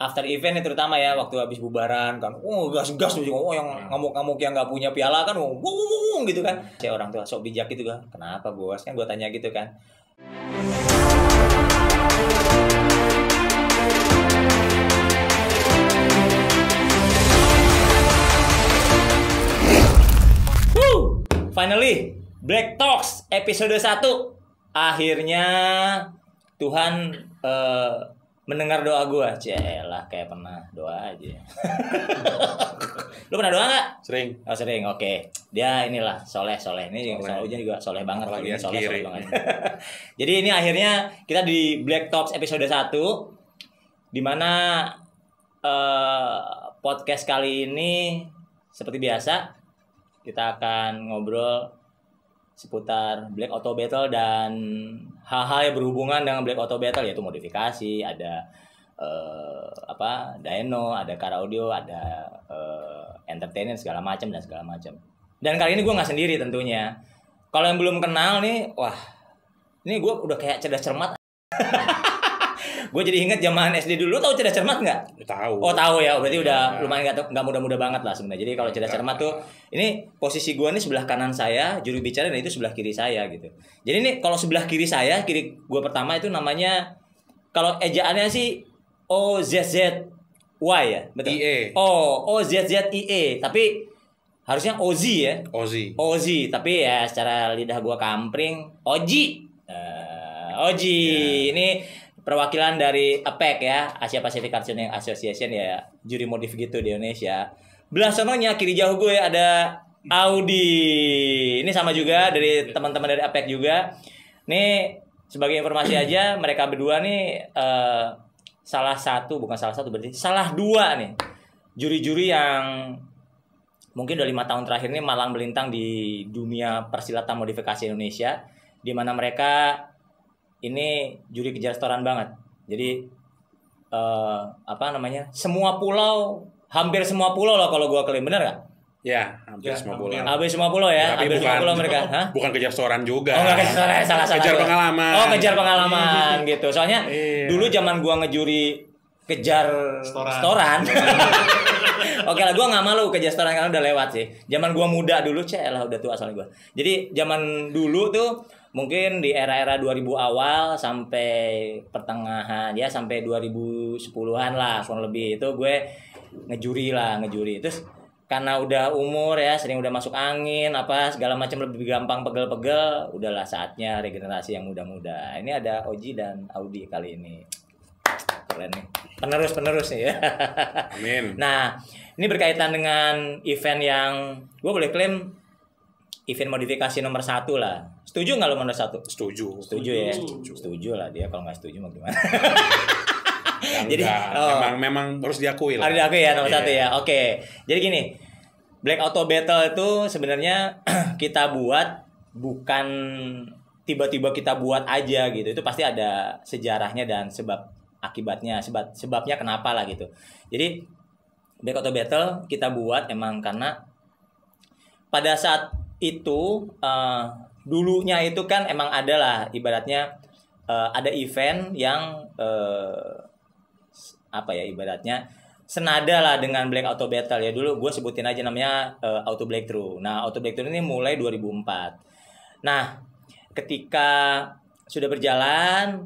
after event nih terutama ya, waktu habis bubaran kan, gas-gas tuh, yang ngamuk-ngamuk yang nggak punya piala kan, gitu kan. Saya orang tua sok bijak gitu kan, kenapa bos? Kan gue tanya gitu kan. Finally, Black Talks episode 1. Akhirnya Tuhan mendengar doa gue. Celah, kayak pernah doa aja. Lu pernah doa nggak? Sering. Oh sering, oke. Dia inilah soleh. Ini soal ujian juga soleh banget. Apalagi soleh banget. Jadi ini akhirnya kita di Black Talks episode 1, dimana podcast kali ini seperti biasa kita akan ngobrol seputar Black Auto Battle dan hal-hal yang berhubungan dengan Black Auto Battle, yaitu modifikasi, ada dyno, ada car audio, ada entertainment segala macam. Dan kali ini gue nggak sendiri tentunya. Kalau yang belum kenal nih, wah, ini gue udah kayak cerdas cermat. Gue jadi inget zaman SD dulu. Tahu cerdas cermat nggak? Tahu. Oh tahu ya, berarti udah lumayan nggak muda-muda banget lah sebenarnya. Jadi kalau cerdas cermat tuh, ini posisi gue nih sebelah kanan saya, juru bicara, dan itu sebelah kiri saya gitu. Jadi ini kalau sebelah kiri saya, kiri gue pertama itu namanya, kalau ejaannya sih OZZY ya, betul? IE. OZZIE, tapi harusnya Ozi ya. Ozi, tapi ya secara lidah gue kampring, Oji. Oji, ini perwakilan dari APEC ya, Asia Pacific Karting Association ya, juri modif gitu di Indonesia. Belah sononya kiri jauh gue ada Audi. Ini sama juga dari teman-teman dari APEC juga. Nih sebagai informasi aja, mereka berdua nih salah dua nih juri-juri yang mungkin udah 5 tahun terakhir ini malang melintang di dunia persilatan modifikasi Indonesia, di mana mereka ini juri kejar setoran banget. Jadi hampir semua pulau lah kalau gua klaim, benar nggak? Ya, hampir semua pulau. Hampir semua pulau ya. Tapi hampir semua pulau mereka. Hah? Bukan kejar setoran juga. Oh, nggak kejar setoran, salah. Kejar pengalaman. Oh, kejar pengalaman gitu. Soalnya dulu zaman gua ngejuri kejar setoran. Oke lah, gue nggak malu kejar setoran karena udah lewat sih. Zaman gue muda dulu, udah tua soalnya gue. Jadi zaman dulu tuh mungkin di era-era 2000 awal sampai pertengahan ya, sampai 2010-an lah kurang lebih, itu gue ngejuri. Terus karena udah umur ya, sering udah masuk angin apa segala macam, lebih gampang pegel-pegel, udahlah saatnya regenerasi yang muda-muda. Ini ada Oji dan Audi kali ini. Keren nih. Penerus nih ya. Amin. Nah, ini berkaitan dengan event yang gue boleh klaim event modifikasi nomor 1 lah. Setuju nggak lo nomor 1? Setuju ya. Setuju lah dia. Kalau nggak setuju mau gimana? Jadi memang harus diakui lah. Harus diakui ya nomor 1 ya. Oke. Jadi gini, Black Auto Battle itu sebenarnya kita buat bukan tiba-tiba kita buat aja gitu. Itu pasti ada sejarahnya dan akibatnya, sebabnya kenapa lah gitu. Jadi Black Auto Battle kita buat emang karena pada saat itu dulunya itu kan emang ada lah ibaratnya ada event yang ibaratnya senada lah dengan Black Auto Battle ya. Dulu gue sebutin aja namanya Auto Breakthrough. Nah, Auto Breakthrough ini mulai 2004. Nah, ketika sudah berjalan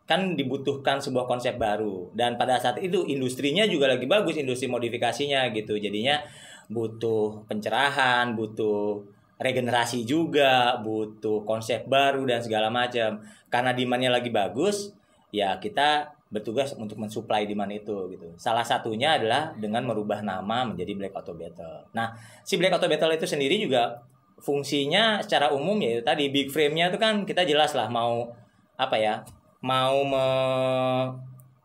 kan dibutuhkan sebuah konsep baru, dan pada saat itu industrinya juga lagi bagus, industri modifikasinya gitu. Jadinya butuh pencerahan, butuh regenerasi juga, butuh konsep baru dan segala macam. Karena demand-nya lagi bagus, ya kita bertugas untuk mensuplai demand itu gitu. Salah satunya adalah dengan merubah nama menjadi Black Auto Battle. Nah, si Black Auto Battle itu sendiri juga fungsinya secara umum yaitu tadi big frame-nya itu kan kita jelas lah mau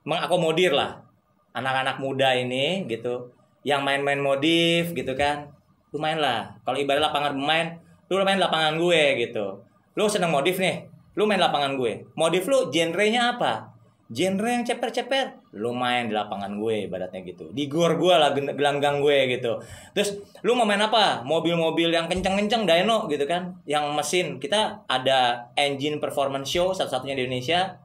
mengakomodir lah anak-anak muda ini gitu, yang main-main modif gitu kan. Lumayan lah, kalau ibarat lapangan pemain, lu main lapangan gue gitu. Lu seneng modif nih, lu main lapangan gue. Modif lu genrenya apa? Genre yang ceper-ceper, lu main di lapangan gue ibaratnya gitu. Di gor gue lah, gelanggang gue gitu. Terus lu mau main apa? Mobil-mobil yang kenceng-kenceng, dyno gitu kan, yang mesin. Kita ada engine performance show satu-satunya di Indonesia,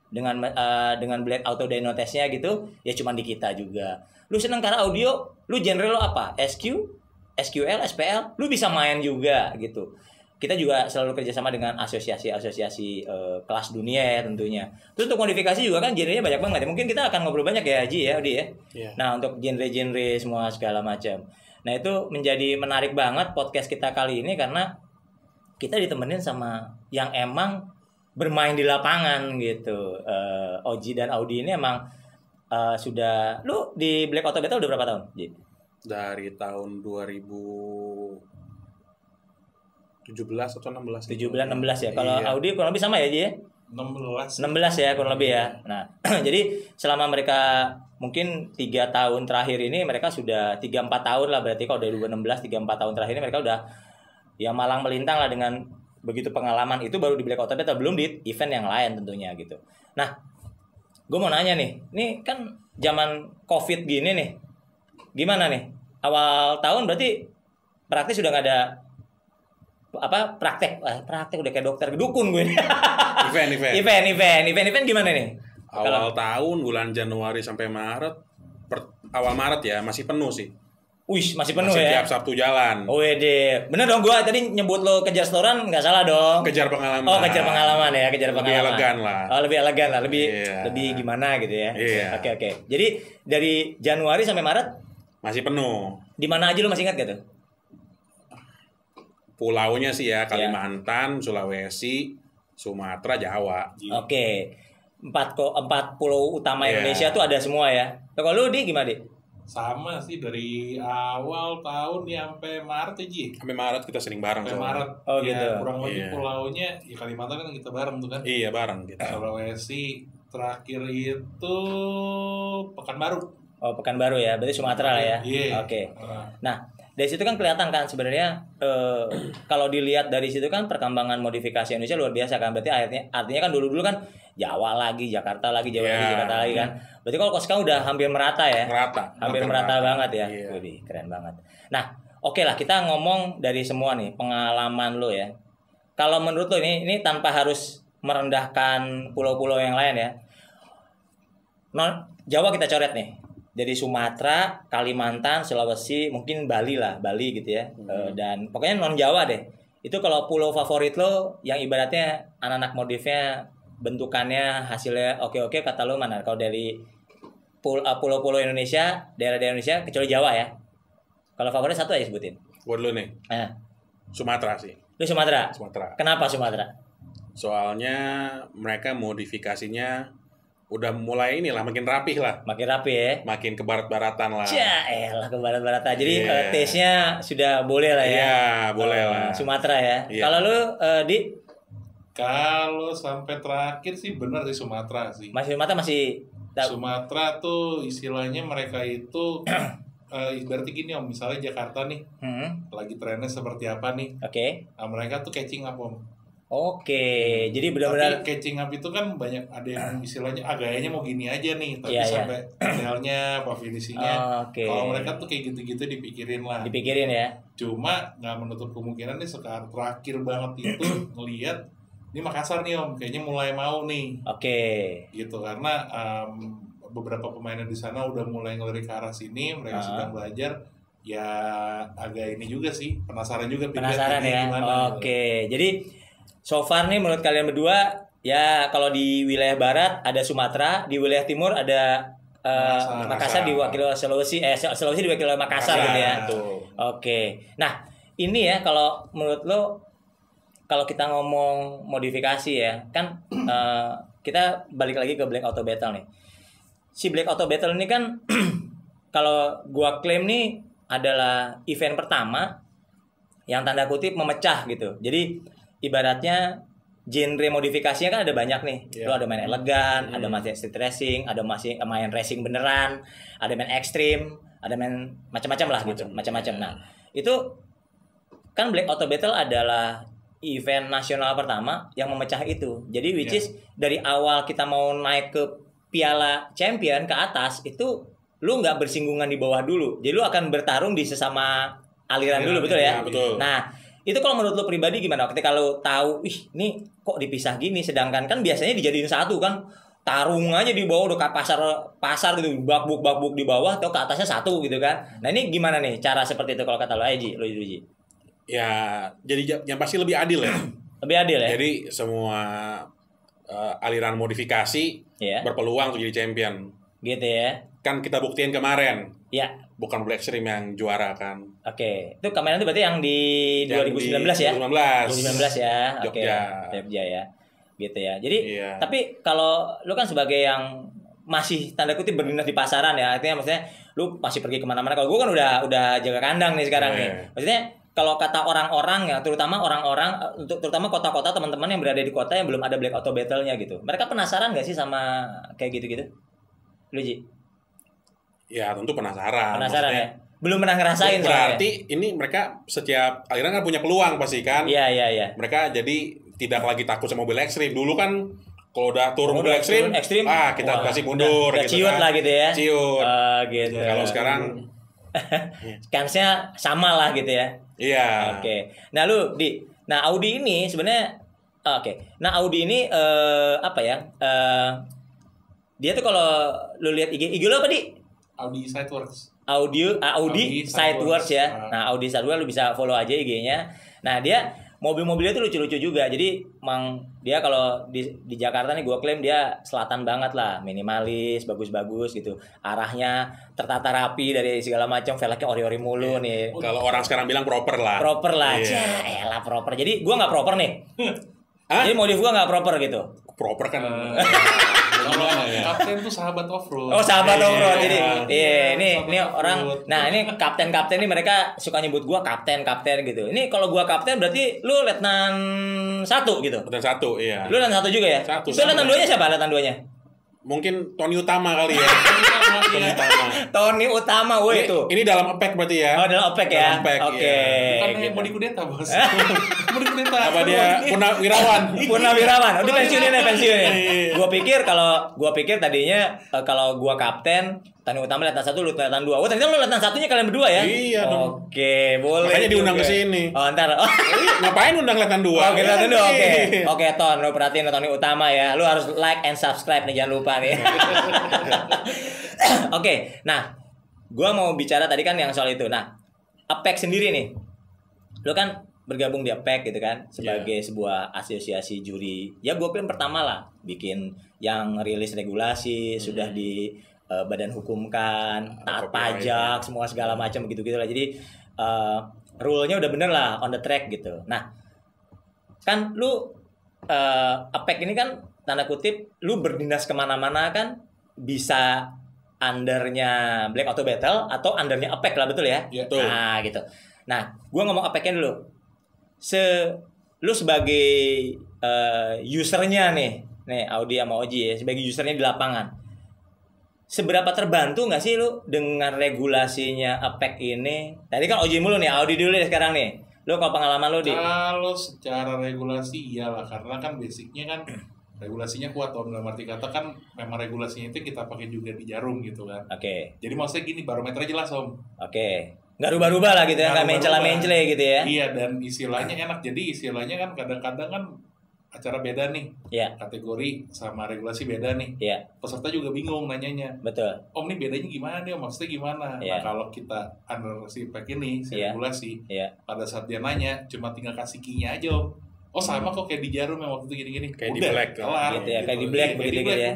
dengan Black Auto Dyno Test-nya gitu, ya cuma di kita juga. Lu seneng karena audio, lu genre lo apa? SQL, SPL, lu bisa main juga gitu. Kita juga selalu kerjasama dengan asosiasi kelas dunia ya tentunya. Terus untuk modifikasi juga kan genrenya banyak banget ya. Mungkin kita akan ngobrol banyak ya Haji ya, Odi ya. Yeah. Nah untuk genre-genre semua segala macam. Nah itu menjadi menarik banget podcast kita kali ini karena kita ditemenin sama yang emang bermain di lapangan gitu. Oji dan Audi ini emang sudah, lu di Black Auto Battle udah berapa tahun, Ji? Dari tahun 2017 atau 16? 17-16 ya. Kalau Audi kurang lebih sama ya, Ji ya? 16 ya kurang lebih ya. Nah, jadi selama mereka mungkin 3 tahun terakhir ini mereka sudah 3-4 tahun lah, berarti kalau dari 2016 3-4 tahun terakhir ini mereka udah ya malang melintang lah dengan begitu pengalaman itu baru di Black Auto Battle, belum di event yang lain tentunya gitu. Nah, gue mau nanya nih, ini kan zaman COVID gini nih, gimana nih? Awal tahun berarti praktis sudah nggak ada praktek udah kayak dokter dukun gue. Event gimana nih? Awal tahun bulan Januari sampai Maret, awal Maret ya masih penuh sih. Wih, masih penuh masih ya? Tiap Sabtu jalan. Oh wede, bener dong, gua tadi nyebut lo kejar setoran nggak salah dong. Kejar pengalaman. Oh kejar pengalaman ya, kejar pengalaman. Lebih elegan lah. Oh lebih elegan lah, lebih gimana gitu ya? Iya. Oke. Jadi dari Januari sampai Maret masih penuh. Di mana aja lo masih ingat gak tuh? Pulaunya sih ya Kalimantan, Sulawesi, Sumatera, Jawa. Oke. 4 pulau utama Indonesia tuh ada semua ya. Kalau lu di gimana, Di? Sama sih dari awal tahun sampai Maret ya, Ji. Sampai Maret kita sering bareng. Sampai Maret. Oh ya, gitu. Kurang lebih pulaunya ya Kalimantan kan kita bareng tuh kan. Iya, bareng kita. Sulawesi terakhir itu Pekanbaru. Oh, Pekanbaru ya. Berarti Sumatera lah ya. Iya. Oke. Nah, dari situ kan kelihatan kan sebenarnya kalau dilihat dari situ kan perkembangan modifikasi Indonesia luar biasa kan. Berarti artinya kan dulu kan Jawa lagi, Jakarta lagi, Jawa lagi, Jakarta lagi kan. Berarti kalau sekarang udah hampir merata ya. Hampir merata banget ya. Iya. Wih, keren banget. Nah, oke lah kita ngomong dari semua nih pengalaman lo ya. Kalau menurut lo ini tanpa harus merendahkan pulau-pulau yang lain ya. Jawa kita coret nih. Dari Sumatera, Kalimantan, Sulawesi, mungkin Bali gitu ya. Dan pokoknya non Jawa deh. Itu kalau pulau favorit lo yang ibaratnya anak-anak modifnya bentukannya hasilnya oke kata lo mana? Kalau dari pulau-pulau Indonesia, daerah-daerah Indonesia kecuali Jawa ya. Kalau favorit satu aja sebutin. Gue dulu nih. Sumatera sih. Lu Sumatera? Sumatera. Kenapa Sumatera? Soalnya mereka modifikasinya udah mulai makin rapih lah. Makin rapi ya. Makin ke barat-baratan lah. Lah ke barat-baratan. Jadi taste-nya sudah boleh lah ya. Iya, boleh lah. Sumatera ya. Iya. Kalau lu Di? Kalau sampai terakhir sih benar di Sumatera sih. Sumatera masih Sumatera tuh istilahnya mereka itu berarti gini Om, misalnya Jakarta nih lagi trennya seperti apa nih. Oke. Nah, mereka tuh catching up Om. Oke, jadi benar-benar catching up itu kan banyak ada yang istilahnya gayanya mau gini aja nih, tapi sampai modelnya, apa finishingnya. Kalau mereka tuh kayak gitu-gitu dipikirin lah. Dipikirin ya. Cuma nggak menutup kemungkinan nih sekarang terakhir banget itu ngelihat ini Makassar nih Om, kayaknya mulai mau nih. Oke. Gitu karena beberapa pemain di sana udah mulai ngelirik ke arah sini, mereka sedang belajar. Ya agak ini juga sih, penasaran juga. Penasaran ya. Oke, jadi so far nih menurut kalian berdua ya kalau di wilayah barat ada Sumatera, di wilayah timur ada Makassar diwakili oleh Sulawesi diwakili oleh Makassar gitu ya. Oke. Nah, ini ya kalau menurut lo kalau kita ngomong modifikasi ya, kan kita balik lagi ke Black Auto Battle nih. Si Black Auto Battle ini kan kalau gua klaim nih adalah event pertama yang tanda kutip memecah gitu. Jadi ibaratnya genre modifikasinya kan ada banyak nih. Lo ada main elegan, ada main street racing, ada masih main racing beneran, ada main ekstrim, ada main macam-macam lah gitu, macam-macam. Nah, itu kan Black Auto Battle adalah event nasional pertama yang memecah itu. Jadi which is dari awal kita mau naik ke Piala Champion ke atas itu lu nggak bersinggungan di bawah dulu. Jadi lu akan bertarung di sesama aliran dulu, betul ya? Betul. Nah, itu kalau menurut lu pribadi gimana? Ketika lu tahu, ini kok dipisah gini, sedangkan kan biasanya dijadiin satu kan. tarung aja di bawah udah kayak pasar gitu, bakbuk di bawah atau ke atasnya satu gitu kan. Nah ini gimana nih cara seperti itu kalau kata lo Ji? Ya jadi yang pasti lebih adil ya. Lebih adil ya. Jadi semua aliran modifikasi berpeluang untuk jadi champion. Gitu ya. Kan kita buktiin kemarin. Ya. Bukan Blue Extreme yang juara kan. Oke. Itu kemarin itu berarti yang di 2019 ya? 2019 ya. Oke. Jogja ya. Gitu ya. Jadi tapi kalau lu kan sebagai yang masih tanda kutip berdinas di pasaran ya, artinya maksudnya lu masih pergi kemana-mana. Kalau gue kan udah jaga kandang nih sekarang nih. Maksudnya kalau kata orang-orang ya, terutama orang-orang, terutama kota-kota teman-teman yang berada di kota yang belum ada Black Auto Battle-nya gitu, mereka penasaran nggak sih sama kayak gitu-gitu? Lu Ji? Ya tentu penasaran. Penasaran ya. Belum pernah ngerasain. Berarti ini mereka setiap aliran kan punya peluang pasti kan? Iya. Mereka jadi tidak lagi takut sama mobil ekstrim. Dulu kan kalau udah turun mobil ekstrim, kita kasih mundur. Udah gitu ciut kan. lah gitu ya. Ciut. Gitu. Kalau sekarang kansnya sama lah gitu ya. Iya. Oke. Nah lu nah Audi ini sebenarnya Nah Audi ini apa ya? Dia tuh kalau lu lihat IG lu apa Audi Sideworks. Audi Sideworks ya. Nah Audi Sideworks lu bisa follow aja IG-nya. Nah dia mobil-mobilnya tuh lucu-lucu juga. Jadi emang dia kalau di Jakarta nih gue klaim dia selatan banget lah, minimalis, bagus-bagus gitu. Arahnya tertata rapi dari segala macam, velgnya ori-ori mulu nih. Kalau orang sekarang bilang proper lah. Proper lah, elah proper. Jadi gue nggak proper nih. Jadi modif gue nggak proper gitu. Proper kan. Kapten tuh sahabat off-road. Oh sahabat off-road. Jadi ini orang. Nah ini kapten ini mereka suka nyebut gua kapten gitu. Ini kalau gua kapten berarti lu letnan 1 gitu. Letnan 1 iya. Lu letnan 1 juga ya? Satu. Itu letnan 2-nya siapa letnan 2-nya? Mungkin Tony Utama kali ya. Tony Utama, woi itu. Ini dalam OPEC berarti ya? Oh, dalam OPEC ya. Oke. Bukan yang Bodi Kudeta, Bos. Bodi Kudeta. Apa dia Purnawirawan? Purnawirawan. Udah pensiunnya. Gua pikir tadinya kalau gua kapten, Tony Utama letnan 1, lu letnan 2. Oh, ternyata lu letnan 1-nya kalian berdua ya? Iya dong. Oke, boleh. Makanya diundang ke sini. Oh, ntar. Ngapain undang letnan 2? Oke, letnan 2. Oke, Ton, lu perhatiin Tony Utama ya. Lu harus like and subscribe nih, jangan lupa nih. Oke, nah, gua mau bicara tadi kan yang soal itu. Nah, APEC sendiri nih. Lu kan bergabung di APEC gitu kan sebagai sebuah asosiasi juri. Ya gua klaim pertama lah bikin yang rilis regulasi, sudah di badan hukum kan, taat pajak, semua segala macam begitu lah. Jadi rule-nya udah bener lah, on the track gitu. Nah, kan lu APEC ini kan tanda kutip lu berdinas kemana-mana kan bisa undernya Black Auto Battle atau undernya APEC lah, betul ya? Betul. Nah gitu. Nah, gue ngomong APEC-nya dulu. Lu sebagai usernya nih Audi sama Oji ya, sebagai usernya di lapangan. Seberapa terbantu nggak sih lu dengan regulasinya APEC ini? Tadi kan Oji mulu nih, Audi dulu deh sekarang nih. Lu kalau pengalaman lu Kalau secara regulasi iyalah, karena kan basicnya kan regulasinya kuat dalam arti kata kan memang regulasinya itu kita pakai juga di Jarum gitu kan. Oke. Jadi maksudnya gini, barometernya jelas Om. Oke. Nggak rubah-rubah lah gitu ya, nggak mencela-mencela gitu ya. Iya, dan istilahnya enak. Jadi istilahnya kan kadang-kadang kan acara beda nih. Iya. Kategori sama regulasi beda nih. Iya. Peserta juga bingung nanyanya. Betul. Om ini bedanya gimana nih? Maksudnya gimana? Iya. Nah, kalau kita under si PEC ini, si regulasi, pada saat dia nanya, cuma tinggal kasih key-nya aja Om. Oh sama kok kayak di Jarum yang waktu itu gini-gini. Kayak udah, di Black. Kelar. Gitu ya, kayak di Black begitu ya.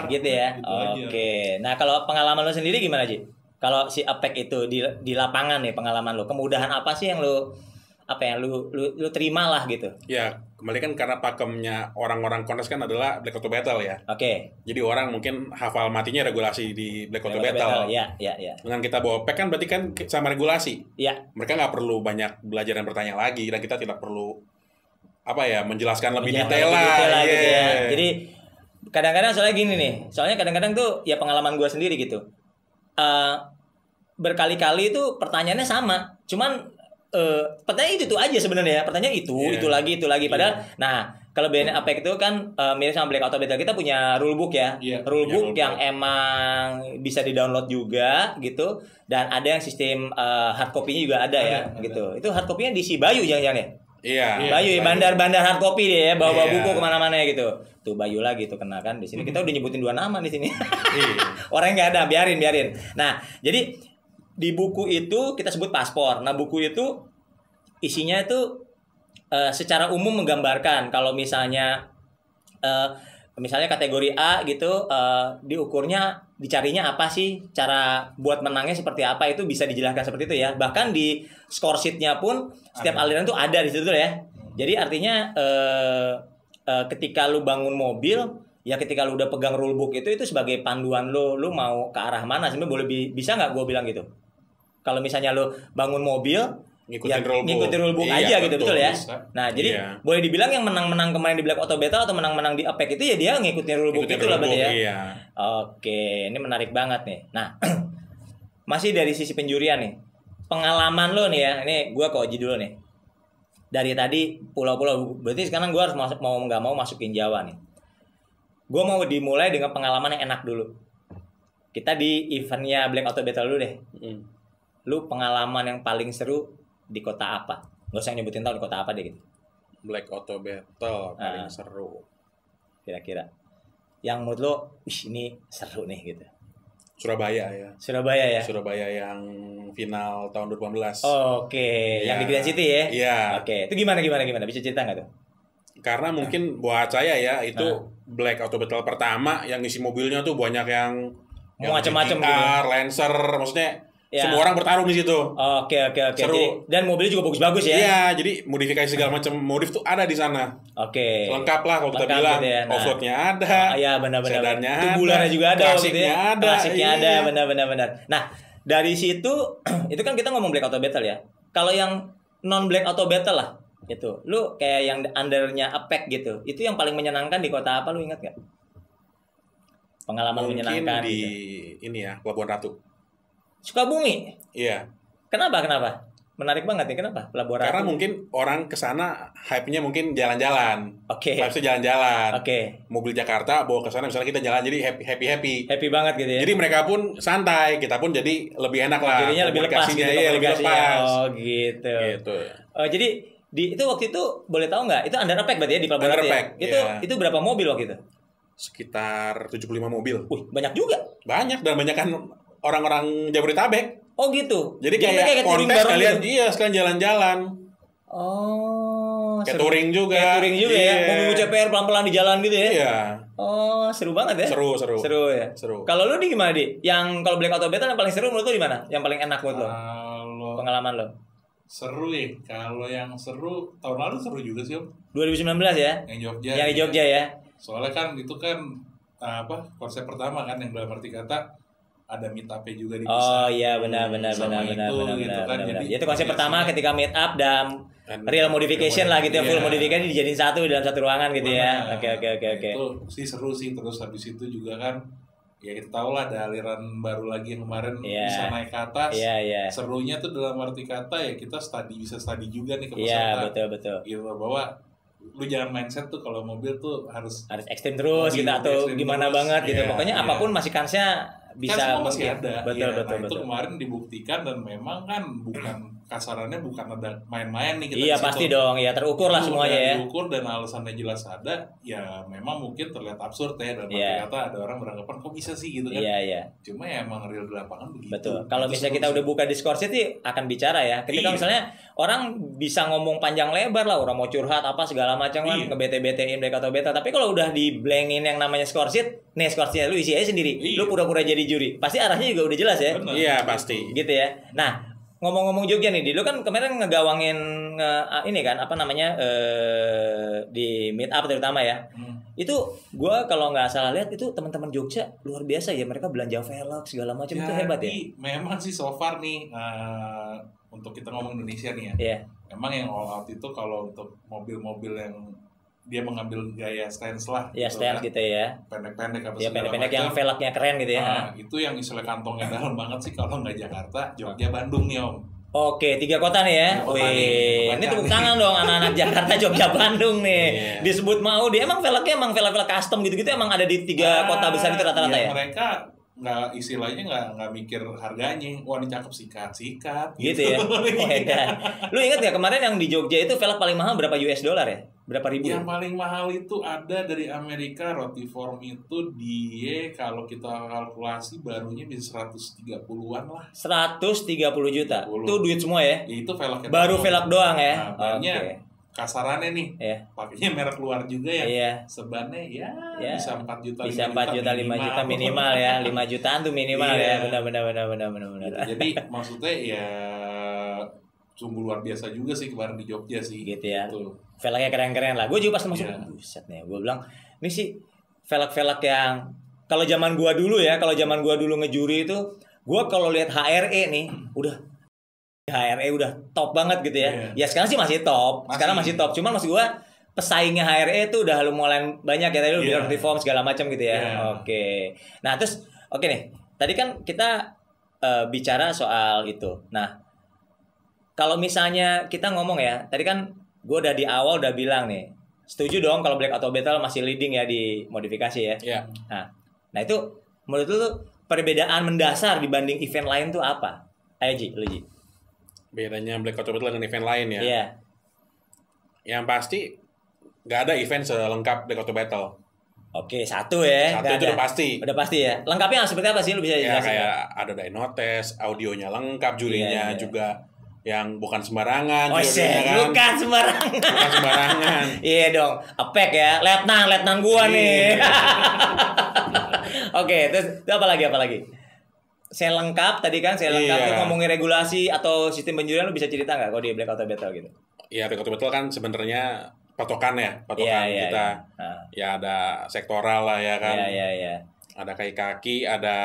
Gitu ya. Oke. Nah, kalau pengalaman lu sendiri gimana, Ji? Kalau si APEC itu di lapangan nih pengalaman lu, kemudahan apa sih yang lu terima lah gitu? Ya, kembali kan karena pakemnya orang-orang kontes kan adalah Black Auto Battle ya. Oke. Jadi orang mungkin hafal matinya regulasi di Black Auto Battle. Iya. Dengan kita bawa PEC kan berarti kan sama regulasi. Iya. Mereka nggak perlu banyak belajar dan bertanya lagi, dan kita tidak perlu menjelaskan lebih detail lah. Gitu ya. Jadi kadang-kadang soalnya gini nih, kadang-kadang tuh ya pengalaman gue sendiri gitu. Berkali-kali itu pertanyaannya sama, cuman pertanyaan itu aja sebenarnya. Pertanyaan itu lagi. Padahal, nah kelebihannya APEC itu kan mirip sama Black Auto Battle, kita punya rulebook ya, rulebook yang emang bisa di-download juga gitu, dan ada yang sistem hard copy-nya juga ada ya, gitu. Itu hard copy-nya di Sibayu jangan-jangan ya? Iya. Bayu ya, bandar hard copy dia ya, bawa Iya. buku kemana-mana gitu. Tuh Bayu lagi tuh kena kan di sini. Kita udah nyebutin 2 nama di sini. Iya. Orangnya nggak ada, biarin. Nah, jadi di buku itu kita sebut paspor. Nah, buku itu isinya itu secara umum menggambarkan kalau misalnya kategori A gitu, diukurnya, dicarinya apa sih, cara buat menangnya seperti apa, itu bisa dijelaskan seperti itu ya. Bahkan di score sheet-nya pun setiap aliran tuh ada di situ tuh ya. Jadi artinya ketika lu bangun mobil, ya ketika lu udah pegang rulebook itu sebagai panduan lu mau ke arah mana. Sebenarnya boleh bisa nggak gue bilang gitu? Kalau misalnya lu bangun mobil, ngikutin rulebook aja gitu, betul ya. Bisa. Nah, jadi boleh dibilang yang menang-menang kemarin di Black Auto Battle atau menang-menang di APEC itu ya dia ngikutin rulebook itu lah berarti ya. Iya. Oke, ini menarik banget nih. Nah, masih dari sisi penjurian nih. Pengalaman lo nih ya. Ini gue ke Oji dulu nih. Dari tadi pulau-pulau, berarti sekarang gue harus mau nggak mau masukin Jawa nih. Gue mau dimulai dengan pengalaman yang enak dulu. Kita di eventnya Black Auto Battle dulu deh. Lu pengalaman yang paling seru di kota apa? Gak usah nyebutin tahun, di kota apa deh gitu. Black Auto Battle paling seru. Kira-kira. Yang menurut lo, ini seru nih gitu. Surabaya ya. Surabaya yang final tahun 2018. Oke. Yang di Grand City ya? Iya. Oke. Itu gimana? Bisa cerita nggak tuh? Karena mungkin buat saya ya, itu Black Auto Battle pertama yang isi mobilnya tuh banyak yang macam-macam gitu. Lancer, maksudnya semua orang bertarung di situ. Oke. Seru. Jadi, dan mobilnya juga bagus-bagus ya? Iya, jadi modifikasi segala macam modif tuh ada di sana. Oke. Lengkap lah kalau kita bilang. Gitu ya. Offroadnya ada. Iya, benar-benar. Sedannya ada. Tubularnya juga ada. Klasiknya ada. Klasiknya ada, benar. Nah, dari situ itu kan kita ngomong Black Auto Battle ya. Kalau yang non Black Auto Battle lah, itu. Lu kayak yang undernya APEC gitu. Itu yang paling menyenangkan di kota apa, lu ingat gak? Pengalaman mungkin menyenangkan di gitu. Ini ya, Pelabuhan Ratu. Sukabumi. Iya. Kenapa? Menarik banget nih. Kenapa? Pelabuhan Ratu. Karena mungkin orang kesana hype-nya mungkin jalan-jalan. Oke. Vibes-nya jalan-jalan. Oke. Mobil Jakarta bawa ke sana misalnya kita jalan jadi happy. Happy banget gitu ya. Jadi mereka pun santai, kita pun jadi lebih enak lah. Jadinya lebih lepas gitu. Lebih lepas. Oh gitu. Jadi itu waktu itu boleh tahu nggak? Itu under APEC berarti ya di Pelabuhan Ratu ya? Itu berapa mobil waktu itu? Sekitar 75 mobil. Banyak juga. Banyak, dan banyak kan orang-orang Jabodetabek. Oh gitu. Jadi kayak kontes kalian gitu? Sekalian jalan-jalan. Oh, kayak touring juga. Ya. Mobil CPR pelan-pelan di jalan gitu ya. Iya. Oh, seru banget ya. Seru ya. Kalau lu di gimana, Di? Yang kalau Black Auto Battle yang paling seru menurut lu di mana? Yang paling enak menurut lu? Pengalaman lu? Seru ya. Kalau yang seru tahun lalu seru juga sih, Om. 2019 ya? Yang di Jogja ya. Soalnya kan itu kan konsep pertama kan yang dalam arti kata ada meet up-nya juga di bisa. Oh iya benar. Itu konsep pertama ketika meet up dan real modification lah gitu ya, full modification dijadiin satu dalam satu ruangan gitu ya. Oke. Itu sih seru sih. Terus habis itu juga kan ya kita tahu lah ada aliran baru lagi yang kemarin bisa naik ke atas. Iya. Serunya tuh dalam arti kata ya kita bisa study juga nih ke peserta. Iya betul. Gitu bahwa lu jangan mindset tuh kalau mobil tuh harus ekstrim terus gitu atau gimana banget gitu. Pokoknya apapun masih kansnya bisa kan semua masih ada. Betul. Itu kemarin dibuktikan dan memang kan bukan kasarannya bukan ada main-main nih kita. Iya pasti dong, ya terukur lah semuanya ya. Terukur dan alasannya jelas ada. Ya memang mungkin terlihat absurd ya dalam arti kata ada orang beranggapan kok bisa sih gitu kan. Iya. Cuma ya emang real di lapangan begitu. Betul. Kalau misalnya kita udah buka Discord sih akan bicara ya. Ketika misalnya orang bisa ngomong panjang lebar lah, orang mau curhat apa segala macam kan, nge-BT-BT-in Black Auto Battle. Tapi kalau udah di-blank-in yang namanya score sheet, nih score sheet lu isi aja sendiri. Lu pura-pura jadi juri. Pasti arahnya juga udah jelas ya. Iya, pasti. Gitu ya. Nah, ngomong-ngomong Jogja nih, lu kan kemarin ngegawangin ini kan apa namanya di meet up terutama ya. Itu gua kalau nggak salah lihat itu teman-teman Jogja luar biasa ya, mereka belanja velg segala macam itu hebat ya. Memang sih so far nih untuk kita ngomong Indonesia nih ya. Iya. Memang yang all out itu kalau untuk mobil-mobil yang dia mengambil gaya stance lah. Ya gitu stance kan. Gitu ya. Pendek-pendek apa ya, pendek-pendek yang velgnya keren gitu ya. Itu yang istilah kantongnya dalam banget sih kalau nggak Jakarta, Jogja, Bandung nih Om. Oke, 3 kota nih ya. Wih, ini tepuk tangan dong anak-anak Jakarta, Jogja, Bandung nih. Disebut mau dia emang velg custom gitu-gitu emang ada di 3 kota besar itu rata-rata ya. Mereka nggak istilahnya nggak mikir harganya. Wah ini cakep, sikat gitu ya. Lu ingat nggak kemarin yang di Jogja itu velg paling mahal berapa US dollar ya? Berapa ribu? Yang paling mahal itu ada dari Amerika, Rotiform itu dia kalau kita kalkulasi barunya bisa 130-an lah. 130 juta. Itu duit semua ya? Itu velg baru velg doang ya. Nah, kasarannya nih, pakainya merek luar juga ya. Sebannya ya bisa 4 juta, bisa 4 juta, 5 juta minimal ya. 5 jutaan tuh minimal ya. Benar. Gitu. Jadi maksudnya ya sungguh luar biasa juga sih kemarin di Jogja sih. Gitu ya. Velgnya keren-keren lah. Gue juga pas masuk, buset nih. Gue bilang, ini sih velg-velg yang kalau zaman gua dulu ngejuri itu, gua kalau lihat HRE nih, HRE udah top banget gitu ya. Ya sekarang sih masih top. Sekarang masih top. Cuman maksud gua pesaingnya HRE itu udah lumayan banyak ya. Tadi lu bilang reform segala macam gitu ya. Oke. Nah, terus nih. Tadi kan kita bicara soal itu. Nah, kalau misalnya kita ngomong ya, tadi kan gue udah di awal udah bilang nih, setuju dong kalau Black Auto Battle masih leading ya di modifikasi ya. Iya. Nah itu menurut lu perbedaan mendasar dibanding event lain tuh apa? Ayo Ji, lu Ji. Bedanya Black Auto Battle dengan event lain ya? Iya. Yang pasti nggak ada event selengkap Black Auto Battle. Oke, satu ya. Satu itu udah pasti. Udah pasti ya. Lengkapnya seperti apa sih, lu bisa ya, jelasin? Kayak ada dyno-test, audionya lengkap, jurinya juga yang bukan sembarangan. Bukan sembarangan. Iya dong, apek ya, letnan gua nih. Oke, terus itu apa lagi? Saya lengkap tadi kan, tuh ngomongin regulasi atau sistem penjurian, lu bisa cerita nggak kalau di Black Auto Battle gitu? Iya, Black Auto Battle kan sebenarnya patokan kita. Ya ada sektoral lah ya kan. Iya. Ada kaki, ada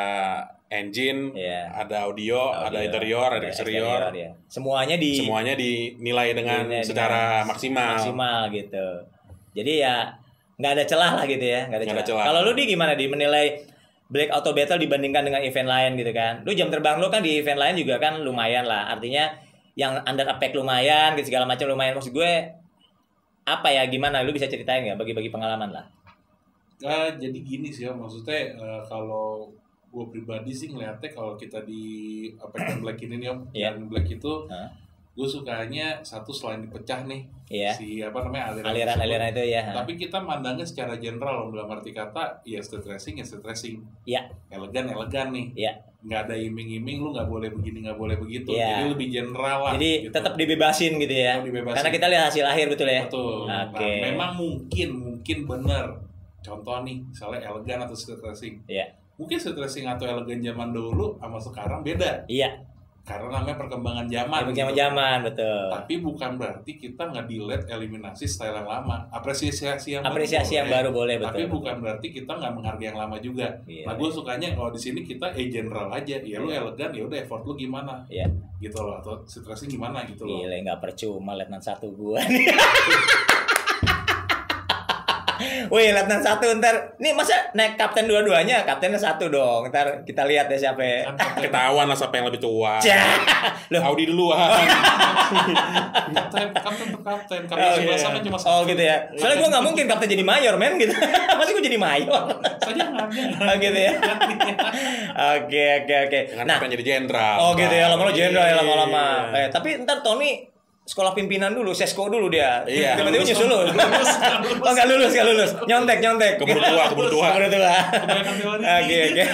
engine, ada audio, ada interior, ada eksterior. Semuanya dinilai dengan secara maksimal gitu. Jadi ya nggak ada celah lah gitu ya, nggak ada celah. Kalau lu gimana menilai Black Auto Battle dibandingkan dengan event lain gitu kan? Lu jam terbang lu kan di event lain juga kan lumayan lah. Artinya yang under aspek lumayan gitu, segala macam lumayan. Maksud gue apa ya, gimana? Lu bisa ceritain nggak, bagi-bagi pengalaman lah? Jadi gini sih ya, maksudnya kalau gue pribadi sih ngeliatnya kalau kita di Apex Black ini nih Om, yang Black itu gue sukanya satu selain dipecah nih si aliran itu ya. Tapi kita mandangnya secara general Om, dalam arti kata ya street racing. Elegan nih. Nggak ada iming-iming, lu nggak boleh begini, nggak boleh begitu. Jadi lebih general lah. Jadi gitu. Tetap dibebasin gitu ya. Karena kita lihat hasil akhir, betul ya. Betul. Nah, memang mungkin benar. Contoh nih, misalnya elegan atau street racing. Mungkin street racing atau elegan zaman dulu sama sekarang beda. Karena namanya perkembangan zaman. Zaman, betul. Tapi bukan berarti kita nge-delete eliminasi style yang lama. Apresiasi yang baru boleh, betul. Tapi bukan berarti kita nggak menghargai yang lama juga. Nah, gue sukanya kalau di sini kita general aja. Ya lu elegan, ya udah effort lu gimana. Gitu loh. Atau street racing gimana gitu loh. Gila, nggak percuma Letnan 1 gua. Wih, Letnan 1 ntar. Nih masa naik kapten dua-duanya? Kaptennya 1 dong. Ntar kita lihat ya siapa ya. Ketahuan lah siapa yang lebih tua. Audi duluan. Kapten. Kapten sama cuma 1. Oh gitu ya. Soalnya gue gak mungkin kapten jadi mayor, men gitu. Pasti gue jadi mayor. Jangan. Oh gitu ya. Oke. Nah, kapten jadi jenderal. Oh gitu ya, lama-lama jenderal ya lama-lama. Tapi ntar Tony sekolah pimpinan dulu, sesko dulu dia. Tiba-tiba nyusul lu. Oh enggak lulus. Nyontek. Keburu tua. Oke.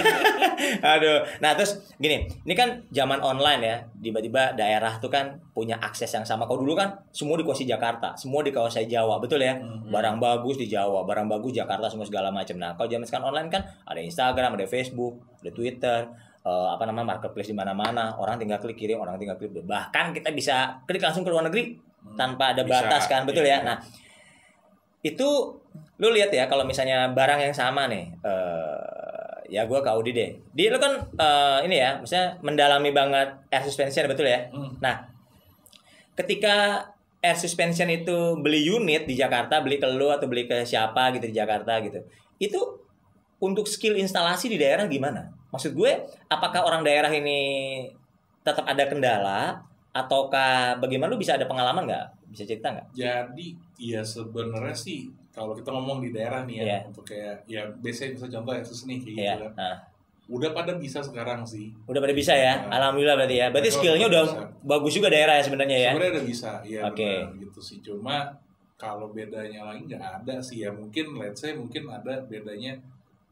Aduh. Nah, terus gini, ini kan zaman online ya. Tiba-tiba daerah tuh kan punya akses yang sama. Kalau dulu kan semua dikuasai Jakarta, semua dikuasai Jawa, betul ya? Barang bagus di Jawa, barang bagus Jakarta, semua segala macam. Nah, kalau zaman sekarang online kan ada Instagram, ada Facebook, ada Twitter, marketplace di mana-mana, orang tinggal klik kirim, orang tinggal klik, bahkan kita bisa klik langsung ke luar negeri tanpa ada batas kan, betul ya. Nah itu lu lihat ya, kalau misalnya barang yang sama nih, ya gue ke Audi deh, dia lu kan ini ya, misalnya mendalami banget air suspension, betul ya. Nah ketika air suspension itu beli unit di Jakarta, beli ke lu atau beli ke siapa gitu di Jakarta gitu, itu untuk skill instalasi di daerah gimana? Maksud gue, apakah orang daerah ini tetap ada kendala, ataukah bagaimana? Lu bisa ada pengalaman nggak? Bisa cerita nggak? Jadi, ya sebenarnya sih, kalau kita ngomong di daerah nih ya, untuk kayak, ya biasanya contoh Asus nih, kayak gitu kan. Udah pada bisa sekarang sih. Udah pada bisa ya. Nah, alhamdulillah berarti ya. Berarti skillnya udah bisa. Bagus juga daerah ya sebenarnya ya. Sebenarnya udah bisa, ya. Oke. Gitu sih. Cuma kalau bedanya lagi nggak ada sih ya. Mungkin let's say mungkin ada bedanya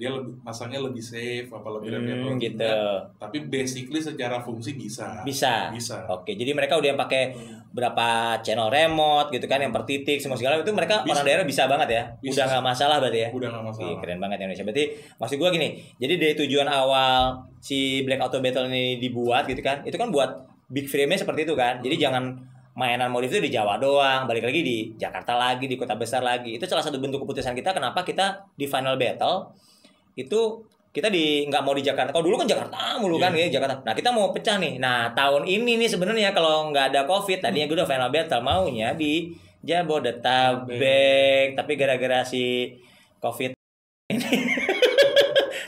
dia lebih masangnya lebih safe apa lebih gitu. Tapi basically secara fungsi bisa. Bisa. Oke, jadi mereka udah yang pakai berapa channel remote gitu kan, yang per titik semua segala itu mereka bisa. Orang daerah bisa banget ya. Bisa. Udah nggak masalah berarti ya. Udah nggak masalah. Ih, keren banget Indonesia. Berarti maksud gua gini, jadi dari tujuan awal si Black Auto Battle ini dibuat gitu kan, itu kan buat big frame-nya seperti itu kan. Jadi jangan mainan modif itu di Jawa doang, balik lagi di Jakarta lagi, di kota besar lagi. Itu salah satu bentuk keputusan kita kenapa kita di final battle itu kita nggak mau di Jakarta. Kalau dulu kan Jakarta mulu kan ya Jakarta. Nah kita mau pecah nih. Nah tahun ini nih sebenarnya kalau nggak ada COVID tadinya gue udah final battle maunya di Jabodetabek. Tapi gara-gara si COVID ini.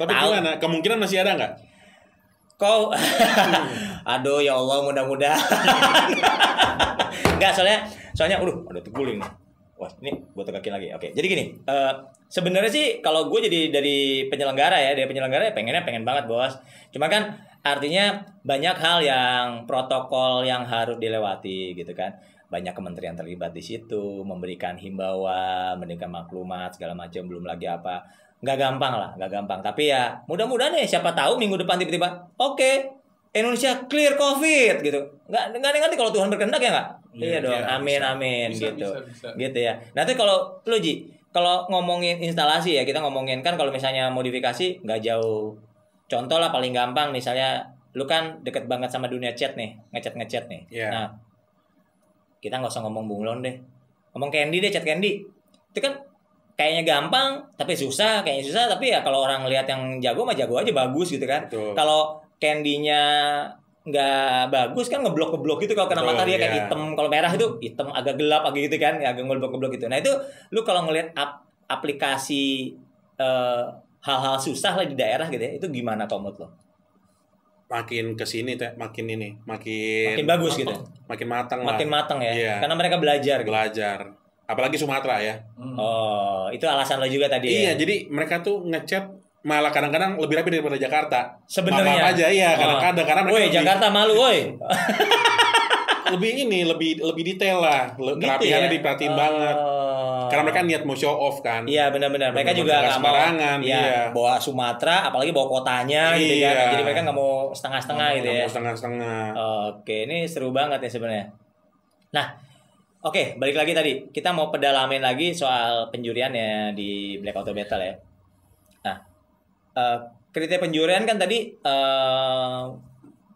Tapi gimana? Kemungkinan masih ada nggak? Kau, aduh ya Allah mudah-mudahan. Nggak soalnya, ada terguling nih. Wah ini gue tegakin lagi. Oke, jadi gini. Sebenarnya sih kalau gue jadi dari penyelenggara ya pengen banget bos. Cuma kan artinya banyak hal yang protokol yang harus dilewati gitu kan. Banyak kementerian terlibat di situ, memberikan himbauan, memberikan maklumat segala macam, belum lagi apa. Nggak gampang. Tapi ya mudah-mudahan ya siapa tahu minggu depan tiba-tiba oke, Indonesia clear COVID gitu. Nggak nanti kalau Tuhan berkehendak ya nggak? Iya dong. Amin bisa, gitu. Bisa. Gitu ya. Nanti kalau lu Ji, kalau ngomongin instalasi ya kita ngomongin kan kalau misalnya modifikasi nggak jauh. Contoh lah paling gampang misalnya lu kan deket banget sama dunia chat nih, ngecat nih. Yeah. Nah, kita nggak usah ngomong bunglon deh. Ngomong Candy deh, chat Candy. Itu kan kayaknya gampang tapi susah, tapi ya kalau orang lihat yang jago mah jago aja bagus gitu kan. Kalau Candy-nya nggak bagus kan ngeblok gitu kalau kena matahari kayak hitam, kalau merah itu hitam agak gelap agak gitu kan, agak ngeblok gitu. Nah itu lu kalau ngelihat aplikasi hal-hal susah lah di daerah gitu ya, itu gimana menurut lo? Makin kesini makin bagus gitu, makin matang ya, yeah. Karena mereka belajar apalagi Sumatera ya. Oh itu alasan lo juga tadi iya, ya? Jadi mereka tuh ngechat malah kadang-kadang lebih rapi daripada Jakarta. Sebenarnya. Maaf aja ya, kadang-kadang karena mereka Jakarta malu, lebih detail lah, kerapihannya ya? Diperhatiin banget. Karena mereka niat mau show off kan. Iya benar-benar. Mereka juga nggak mau bawa Sumatera, apalagi bawa kotanya gitu kan. Jadi mereka nggak mau setengah-setengah gitu ya. Setengah-setengah. Oke, ini seru banget ya sebenarnya. Nah, oke, balik lagi tadi. Kita mau pedalamin lagi soal penjurian ya di Black Auto Battle ya. Nah, kriteria penjurian kan tadi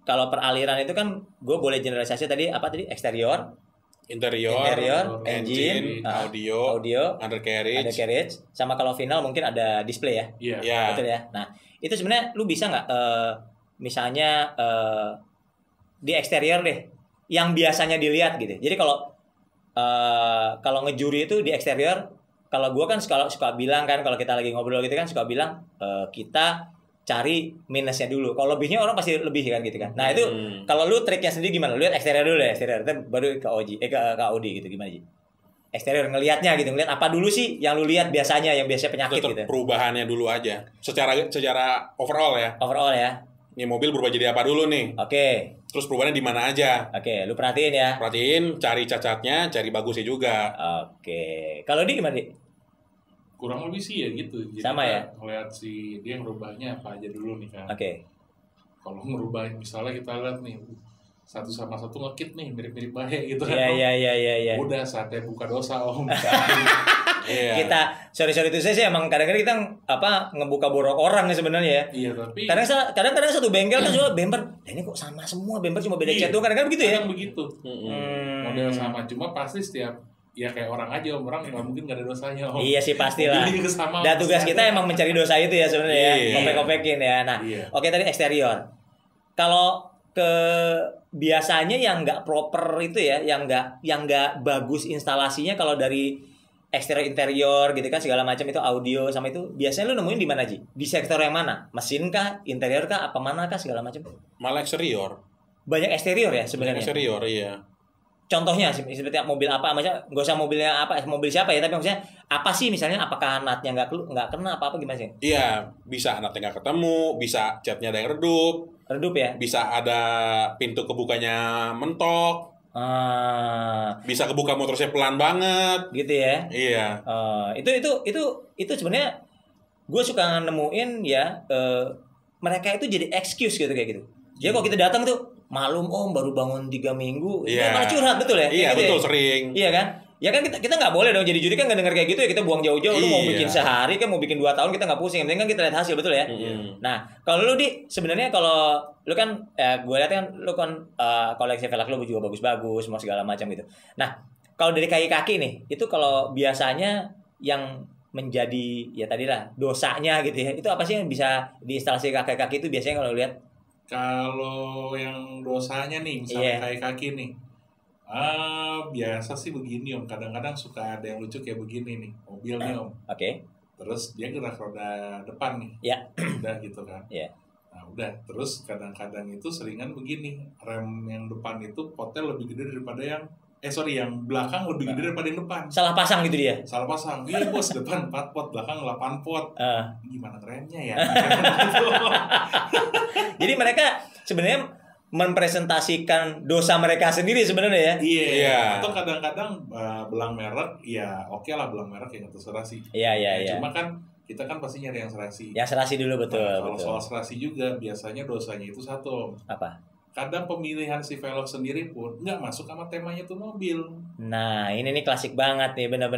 kalau peraliran itu kan gue boleh generalisasi tadi apa tadi eksterior, interior, engine, audio, undercarriage, sama kalau final mungkin ada display ya. Iya. Betul ya. Nah, itu sebenarnya lu bisa nggak misalnya di eksterior deh yang biasanya dilihat gitu. Jadi kalau ngejuri itu di eksterior, kalau gue kan suka bilang kan kalau kita lagi ngobrol gitu kan suka bilang kita cari minusnya dulu. Kalau lebihnya orang pasti lebih kan gitu kan. Nah itu kalau lu triknya sendiri gimana? Lu lihat eksterior dulu deh, baru ke Audi gitu gimana sih? Eksterior ngelihatnya gitu, ngelihat apa dulu sih yang lu lihat biasanya yang biasanya penyakit tetap gitu. Perubahannya dulu aja. Secara overall ya. Overall ya. Nih mobil berubah jadi apa dulu nih? Oke. Terus perubahannya di mana aja? Oke, lu perhatiin ya. Perhatiin, cari cacatnya, cari bagusnya juga. Oke. Kalau dia gimana, Dik? Kurang lebih sih ya gitu. Jadi sama ya. Ngeliat si dia ngerubahnya apa aja dulu nih kan. Oke. Kalau ngerubah misalnya kita lihat nih satu sama satu ngekit nih mirip-mirip bahe gitu kan. Iya. Udah saatnya buka dosa om. Iya. Kita sorry itu saya sih emang kadang-kadang kita ngebuka borok orang sebenarnya ya. Iya tapi kadang-kadang satu bengkel kan cuma bemper. Ini kok sama semua bemper cuma beda cat doang kadang-kadang begitu ya. Kadang begitu. Model sama cuma pasti setiap ya kayak orang aja orang nggak mungkin nggak ada dosanya om. Iya sih pastilah. Dan tugas kita emang mencari dosa itu ya sebenarnya ya. Kopek-kopekin ya. Nah, oke tadi eksterior. Kalau ke biasanya yang nggak proper itu ya, yang nggak bagus instalasinya kalau dari eksterior interior gitu kan segala macam itu audio sama itu biasanya lu nemuin di mana Ji? Di sektor yang mana? Mesin kah, interior kah, apa mana kah segala macam? Malah eksterior. Banyak eksterior ya sebenarnya. Eksterior iya. contohnya seperti mobil apa, maksudnya nggak usah mobilnya apa, mobil siapa ya, tapi maksudnya apa sih misalnya, apakah natnya nggak kena apa gimana sih? Iya, bisa natnya nggak ketemu, bisa catnya ada yang redup ya, bisa ada pintu kebukanya mentok, bisa kebuka motornya pelan banget, gitu ya. Iya. Itu sebenarnya gue suka nemuin ya, mereka itu jadi excuse gitu kayak gitu. Jadi kalau kita datang tuh malum om baru bangun 3 minggu, malah curhat, betul ya? Iya, gitu betul ya? Sering. Iya kan? Ya kan kita nggak boleh dong jadi juri kan, nggak denger kayak gitu ya, kita buang jauh-jauh. Lu mau bikin sehari kan, mau bikin 2 tahun, kita nggak pusing. Yang penting kan kita lihat hasil, betul ya? Nah kalau lu sebenarnya kalau lu kan, gue lihat kan lu kan koleksi velg lu juga bagus-bagus, semua segala macam gitu. Nah kalau dari kaki nih, itu kalau biasanya yang menjadi ya tadi lah dosanya gitu ya, itu apa sih yang bisa diinstalasi kaki-kaki itu biasanya kalau lihat? Kalau yang dosanya nih, misalnya kaki nih, biasa sih begini om. Kadang-kadang suka ada yang lucu kayak begini nih, mobil nih om. Oke. Terus dia gerak roda depan nih. Ya. Udah gitu kan. Iya. Nah udah, terus kadang-kadang itu seringan begini, rem yang depan itu potnya lebih gede daripada yang belakang lebih gede daripada yang depan. Salah pasang gitu dia? Salah pasang. Iya bos, depan 4 pot, belakang 8 pot. Gimana kerennya ya? Jadi mereka sebenarnya mempresentasikan dosa mereka sendiri sebenarnya ya? Iya. Atau kadang-kadang belang merek, ya oke lah belang merek yang terserah sih. Iya. Cuma kan kita kan pasti nyari yang serasi. Yang serasi dulu, betul. Kalau soal serasi juga biasanya dosanya itu satu. Apa? Kadang pemilihan si velg sendiri pun nggak masuk sama temanya tuh mobil. Nah, ini klasik banget nih, benar.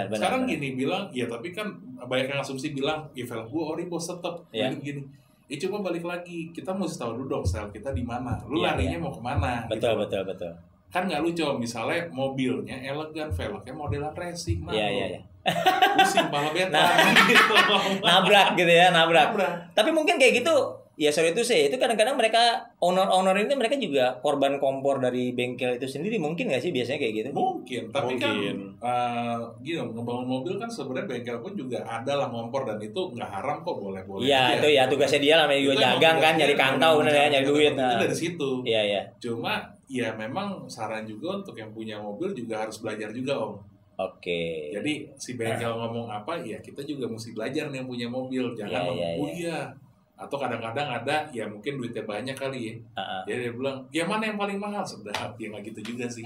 Sekarang gini bilang, ya tapi kan banyak yang asumsi bilang, ya velg gua ori bos tetep gini. Coba balik lagi, kita mesti tahu dulu dong style kita di mana. Lu larinya mau kemana? Betul. Kan nggak lucu, misalnya mobilnya elegan, velgnya modelan racing, Iya. Pusing pala beta. Gitu. Nabrak gitu ya, nabrak. Tapi mungkin kayak gitu. Ya sorry itu sih, itu kadang-kadang mereka owner ini mereka juga korban kompor dari bengkel itu sendiri, mungkin nggak sih biasanya kayak gitu? Mungkin, tapi kan gini, ngebangun mobil kan sebenarnya bengkel pun juga ada lah kompor, dan itu nggak haram kok, boleh. Iya, itu ya tugasnya dia lah, juga dagang kan, nyari kantau bener ya, nyari duit. Itu dari situ. Iya. Cuma ya memang saran juga untuk yang punya mobil juga harus belajar juga om. Oke. Jadi si bengkel ngomong apa, ya kita juga mesti belajar nih yang punya mobil, jangan iya. Atau kadang-kadang ada ya mungkin duitnya banyak kali ya. Jadi dia bilang, ya mana yang paling mahal? Sedap, ya nggak gitu juga sih.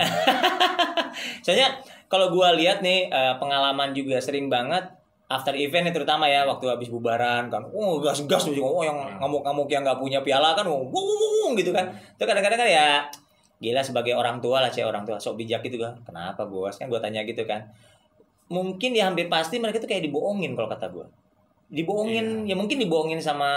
Soalnya kalau gue lihat nih pengalaman juga sering banget after event nih, terutama ya waktu habis bubaran kan, gas yang ngamuk-ngamuk yang nggak punya piala kan, gitu kan. Itu kadang-kadang kan ya gila, sebagai orang tua lah, orang tua sok bijak gitu kan. Kenapa bos? Kan gue tanya gitu kan. Mungkin ya hampir pasti mereka tuh kayak dibohongin kalau kata gue. Dibohongin, ya mungkin dibohongin sama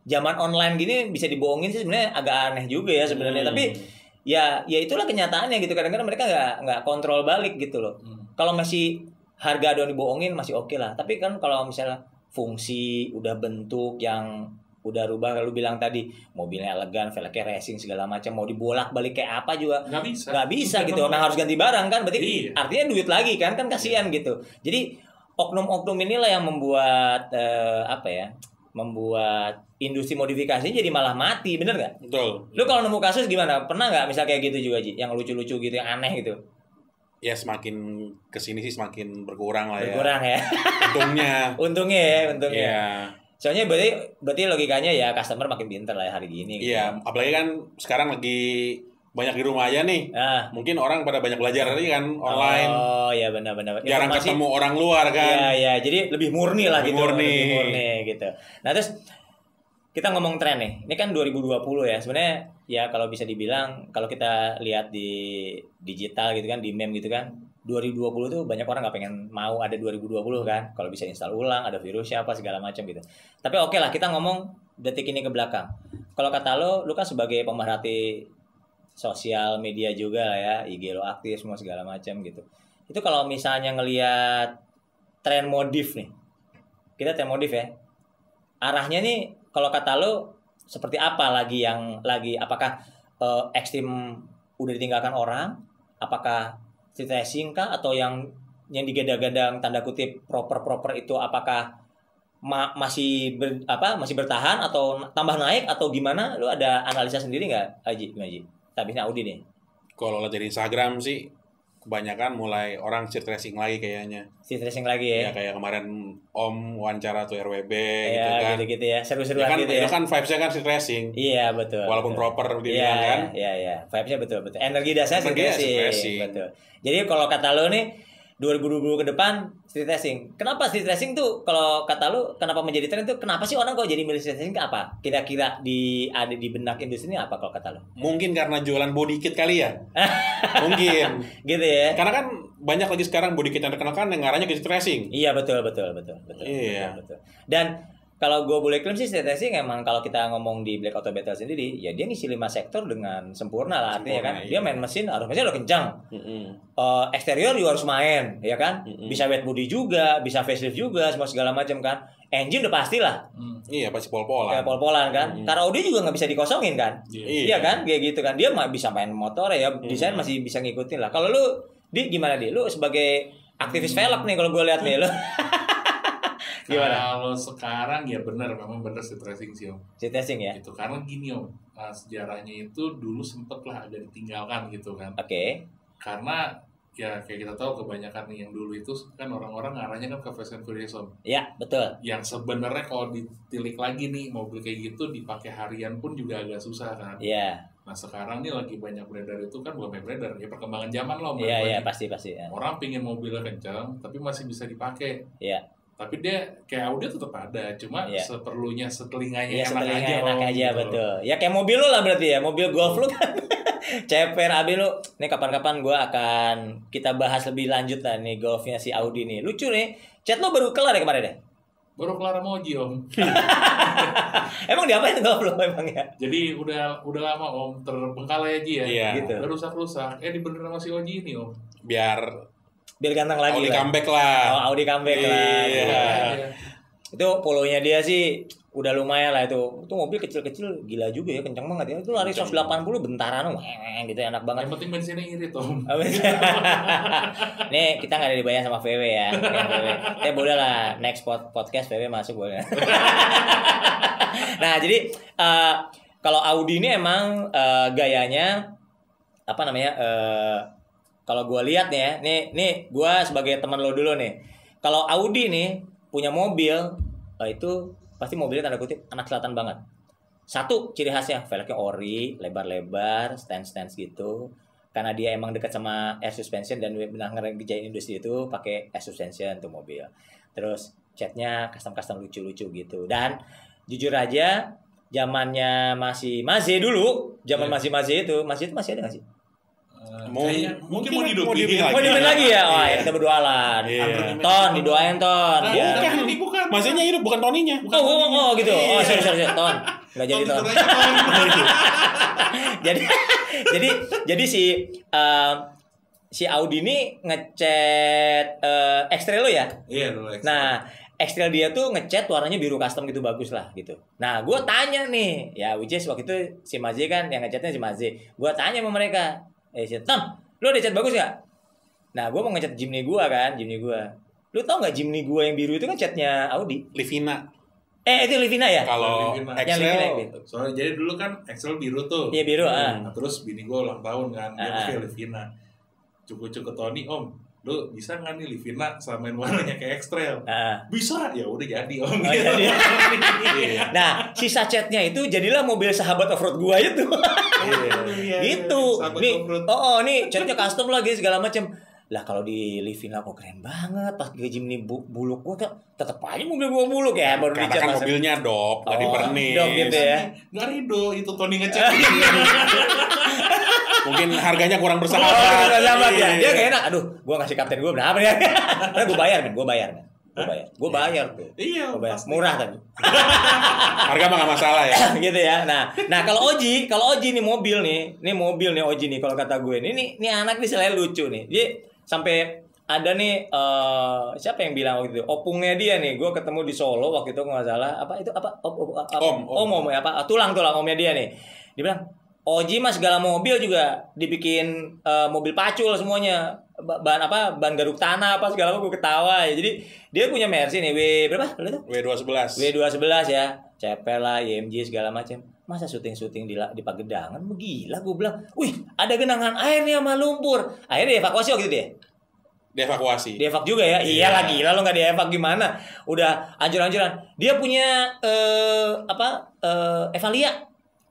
zaman online gini, bisa dibohongin sih sebenarnya agak aneh juga ya sebenarnya. Tapi ya itulah kenyataannya gitu. Kadang-kadang mereka nggak kontrol balik gitu loh. Kalau masih harga doang dibohongin masih oke lah. Tapi kan kalau misalnya fungsi udah bentuk yang udah rubah, lu bilang tadi mobilnya elegan, velgnya racing segala macam, mau dibolak-balik kayak apa juga nggak bisa gitu. Memang harus ganti barang kan, berarti artinya duit lagi kan kasihan gitu. Jadi oknum-oknum inilah yang membuat membuat industri modifikasi jadi malah mati, bener nggak? Betul. Lu kalau nemu kasus gimana? Pernah nggak misal kayak gitu juga, Ji? Yang lucu-lucu gitu, yang aneh gitu? Ya semakin kesini sih semakin berkurang lah ya. Berkurang ya. Untungnya. Ya. Soalnya berarti logikanya ya customer makin pintar lah ya hari gini. Iya, apalagi kan sekarang lagi banyak di rumah aja nih. Mungkin orang pada banyak belajar tadi kan online. Oh iya, benar. Jarang ketemu orang luar kan. Iya, jadi lebih murni lah gitu. Lebih murni gitu. Nah, terus kita ngomong tren nih. Ini kan 2020 ya. Sebenarnya ya kalau bisa dibilang, kalau kita lihat di digital gitu kan, di meme gitu kan, 2020 tuh banyak orang nggak pengen mau ada 2020 kan. Kalau bisa install ulang, ada virusnya apa segala macam gitu. Tapi oke lah, kita ngomong detik ini ke belakang. Kalau kata lu kan sebagai pemerhati sosial media juga lah ya, IG lo aktif semua segala macam gitu. Itu kalau misalnya ngelihat tren modif nih, kita tren modif ya, arahnya nih kalau kata lo seperti apa lagi, apakah ekstrim udah ditinggalkan orang, apakah street racing kah, atau yang digadang-gadang tanda kutip proper itu apakah masih bertahan atau tambah naik atau gimana? Lu ada analisa sendiri nggak, Haji? Habisnya Audi nih. Kalau lihat dari Instagram sih kebanyakan mulai orang street racing lagi kayaknya. Street racing lagi ya. Ya kayak kemarin Om wawancara tuh RWB gitu kan. Gitu ya. Seru-seruan kan, gitu ya. Itu kan vibes-nya kan street racing. Iya, betul. Walaupun betul. proper dibilang kan. Iya. Vibes-nya betul. Energi dasarnya street racing. Betul. Jadi kalau kata lo nih 2020 ke depan street racing. Kenapa street racing tuh kalau kata lu kenapa menjadi tren itu? Kenapa sih orang kok jadi milih street racing? Apa? Kira-kira ada di benak industri ini apa kalau kata lu? Mungkin karena jualan body kit kali ya. Mungkin. Gitu ya. Karena kan banyak lagi sekarang body kit yang terkenal kan yang ngarahnya ke street racing. Iya betul. Iya. Betul. Dan kalau gue boleh klaim sih street racing emang kalau kita ngomong di Black Auto Battle sendiri, ya dia ngisi 5 sektor dengan sempurna lah artinya kan. Iya. Dia main mesin harus udah kencang. Eksterior juga harus main, ya kan? Bisa wet body juga, bisa facelift juga, semua segala macam kan. Engine udah pastilah. Iya pasti pol-polan. Kayak pol-polan kan. Karena Audi juga nggak bisa dikosongin kan. Iya kan, kayak gitu kan. Dia bisa main motor ya, desain masih bisa ngikutin lah. Kalau lu gimana Di? Lu sebagai aktivis velg nih kalau gue lihat nih lu. Gimana? Kalau sekarang ya memang benar street racing sih Om. Street racing ya. Gitu karena gini Om, sejarahnya itu dulu sempet lah agak ditinggalkan gitu kan. Oke. Karena ya kayak kita tahu kebanyakan yang dulu itu kan orang-orang ngarahnya kan ke Fast and Furious Om. Iya betul. Yang sebenarnya kalau ditilik lagi nih mobil kayak gitu dipakai harian pun juga agak susah kan. Iya. Nah sekarang nih lagi banyak beredar itu kan bukan beredar ya perkembangan zaman loh. Iya pasti ya. Orang pingin mobilnya kencang tapi masih bisa dipakai. Iya. Tapi dia kayak Audi tetap ada, cuma seperlunya setelinganya enak aja gitu. Betul. Ya kayak mobil lu lah berarti ya, mobil Golf lu kan. Ceper abi lu. Nih kapan-kapan kita bahas lebih lanjut lah nih Golfnya si Audi nih. Lucu nih. Chat lu baru kelar ya kemarin deh? Baru kelar sama Oji Om. Emang diapain Golf lu emang ya? Jadi udah lama Om terbengkalai aja ya. Iya. Gitu. Udah rusak-rusak. Dibenerin sama si Oji ini Om. Biar ganteng lagi Audi comeback lah. Oh, Audi comeback lah. Iya. Itu polonya dia sih udah lumayan lah itu. Itu mobil kecil-kecil gila juga ya, kencang banget ya. Itu lari 180 bentaran gitu enak banget. Yang penting bensinnya irit Om. Nih kita nggak ada dibayar sama VW ya. Boleh lah next podcast VW masuk boleh. Nah jadi kalau Audi ini emang gayanya apa namanya? Kalau gue lihat nih ya, nih gue sebagai teman lo dulu nih. Kalau Audi nih punya mobil, itu pasti mobilnya tanda kutip anak selatan banget. Satu ciri khasnya, velgnya ori, lebar-lebar, stance gitu. Karena dia emang dekat sama air suspension dan benar ngerjain industri itu pakai air suspension tuh mobil. Terus catnya custom lucu-lucu gitu. Dan jujur aja, zamannya masih Mazze dulu, masih Mazze itu masih ada nggak sih? Mungkin mau dihidupin lagi ya. Wah, kita berdoalan. Ton, didoain Ton. Bukan. Maksudnya hidup bukan Toninya. Oh, gitu. Oh, sorry Ton. Enggak jadi Ton. jadi si Audi ini ngecat X-Trail lo ya? Iya, dulu X-Trail. Nah, X-Trail dia tuh ngecat warnanya biru custom gitu bagus lah gitu. Nah, gue tanya nih, ya which is waktu itu si Mazze kan yang ngecatnya si Mazze. Gue tanya sama mereka, Tom, lu ada cat bagus gak? Nah, gue mau ngecat Jimny gue kan, Lu tau gak Jimny gue yang biru itu kan catnya Audi? Livina. Itu Livina ya? Kalau Excel, soalnya jadi dulu kan Excel biru tuh. Iya biru. Nah, terus bini gue ulang tahun kan, dia pakai Livina. Cukup-cukup ke Tony, Om, lu bisa nggak nih Livina samain warnanya kayak X-Trail? Bisa, ya udah jadi Om. Jadi. Nah, sisa catnya itu jadilah mobil sahabat offroad gua itu. Gitu. Nih, nih catnya custom lagi segala macam. Lah kalau di Livina kok keren banget. Pas ke Jimny buluk gua kan tetep aja mobil gua buluk ya baru dicat. Kan mobilnya dok, tadi pernis. Dok gitu ya. Nggak rido itu Tony ngecat. Mungkin harganya kurang bersahabat. Ya. Dia gak enak. Aduh, gua ngasih kapten gua berapa ya? Karena gua bayar. Gue bayar tuh. Iya, murah tadi. Harga mah gak masalah ya. Gitu ya. Nah kalau Oji nih mobil nih Oji nih kalau kata gue ini anak nih selain lucu nih. Dia sampai ada nih siapa yang bilang waktu itu opungnya dia nih. Gue ketemu di Solo waktu itu nggak salah tulang omnya dia nih. Dia bilang Oji mas segala mobil juga dibikin mobil pacul semuanya. Ban garuk tanah segala gue ketawa ya. Jadi dia punya Mercy nih W211 ya. Cepel lah IMG segala macam. masa syuting-syuting di Pagedangan, gila gue bilang, wih ada genangan air nih sama lumpur, akhirnya dievakuasi waktu itu dia. Dievak juga ya, iyalah gila lo nggak dievak gimana, udah hancur-hancuran. Dia punya Evalia,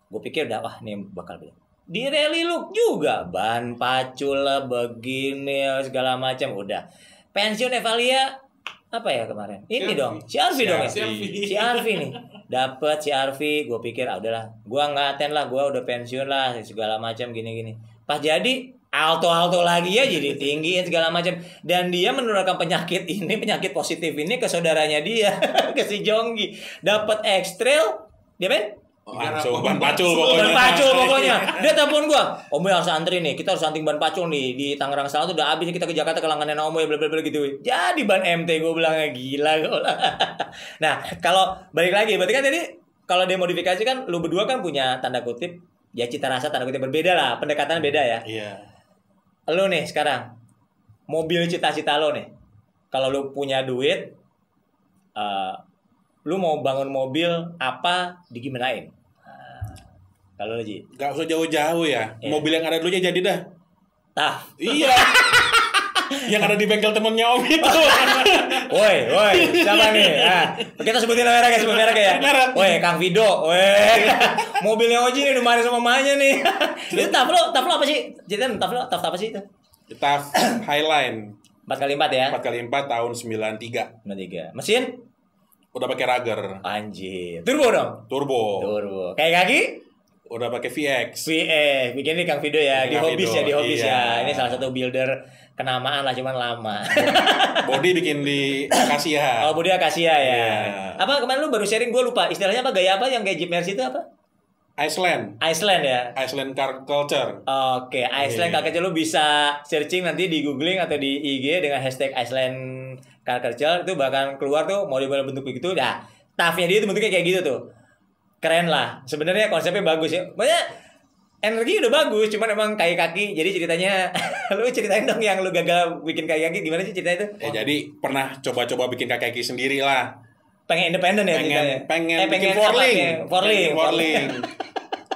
gue pikir udah wah ini bakal di rally look juga, ban pacul lah begini segala macam, udah pensiun Evalia. Apa ya kemarin? Ini dong, si Arfi dong ya. Si Arfi nih. Dapat si Arfi, gue pikir udahlah, gue nggak aten lah, gue udah pensiun lah segala macam gini-gini. Pas jadi alto lagi ya, jadi tinggiin segala macam, dan dia menularkan penyakit positif ini ke saudaranya dia, ke si Jonggi. Dapat ekstrel, dia langsung ban pacul pokoknya. Dia telepon gua, Om harus antri nih, kita harus hunting ban pacul nih di Tangerang Selatan tuh udah habis, kita ke Jakarta ke langganan Om ya bla gitu. Jadi ban MT gua bilangnya gila. Nah, kalau balik lagi berarti kan tadi kalau dimodifikasi kan lu berdua kan punya tanda kutip ya cita rasa tanda kutip berbeda lah, pendekatan beda ya. Iya. Lu nih sekarang mobil cita-cita lo nih. Kalau lu punya duit lu mau bangun mobil apa digimanain? Kalau lu Ji, gak usah jauh-jauh ya. Mobil yang ada dulu jadi dah. Iya. Yang ada di bengkel temennya Om itu. Woi, siapa nih? Kita sebutin merek ya. Woi, Kang Vido. Woi. Mobilnya Oji nih dimarahin sama mamanya nih. Itu taf lo apa sih? Jadi taf apa sih itu? Taf Highline 4x4 ya? 4x4 tahun 93. Mesin? Udah pakai Rager. Anjir. Turbo dong? Turbo. Kayak kaki? Udah pakai VX. Bikin nih Kang Vido ya, di Hobbies ya. Ini salah satu builder kenamaan lah, cuman lama. Body bikin di Acacia. Oh, body Acacia ya. Yeah. Apa kemarin lu baru sharing, gue lupa istilahnya apa, gaya apa yang kayak Jeep Mercy itu apa? Iceland ya. Iceland Car Culture. Oke, Iceland Car Culture, lu bisa searching nanti di googling atau di IG dengan hashtag Iceland Car Culture, itu bahkan keluar tuh model-model bentuk begitu. Nah, tafnya dia itu bentuknya kayak gitu tuh. Keren lah. Sebenarnya konsepnya bagus ya. Banyak energi udah bagus, cuman emang kaki. Jadi ceritanya lu ceritain dong yang lu gagal bikin kaki gimana sih ceritanya itu? Jadi pernah coba-coba bikin kaki sendiri lah. Pengen independen ya ceritanya. Pengen bikin forling.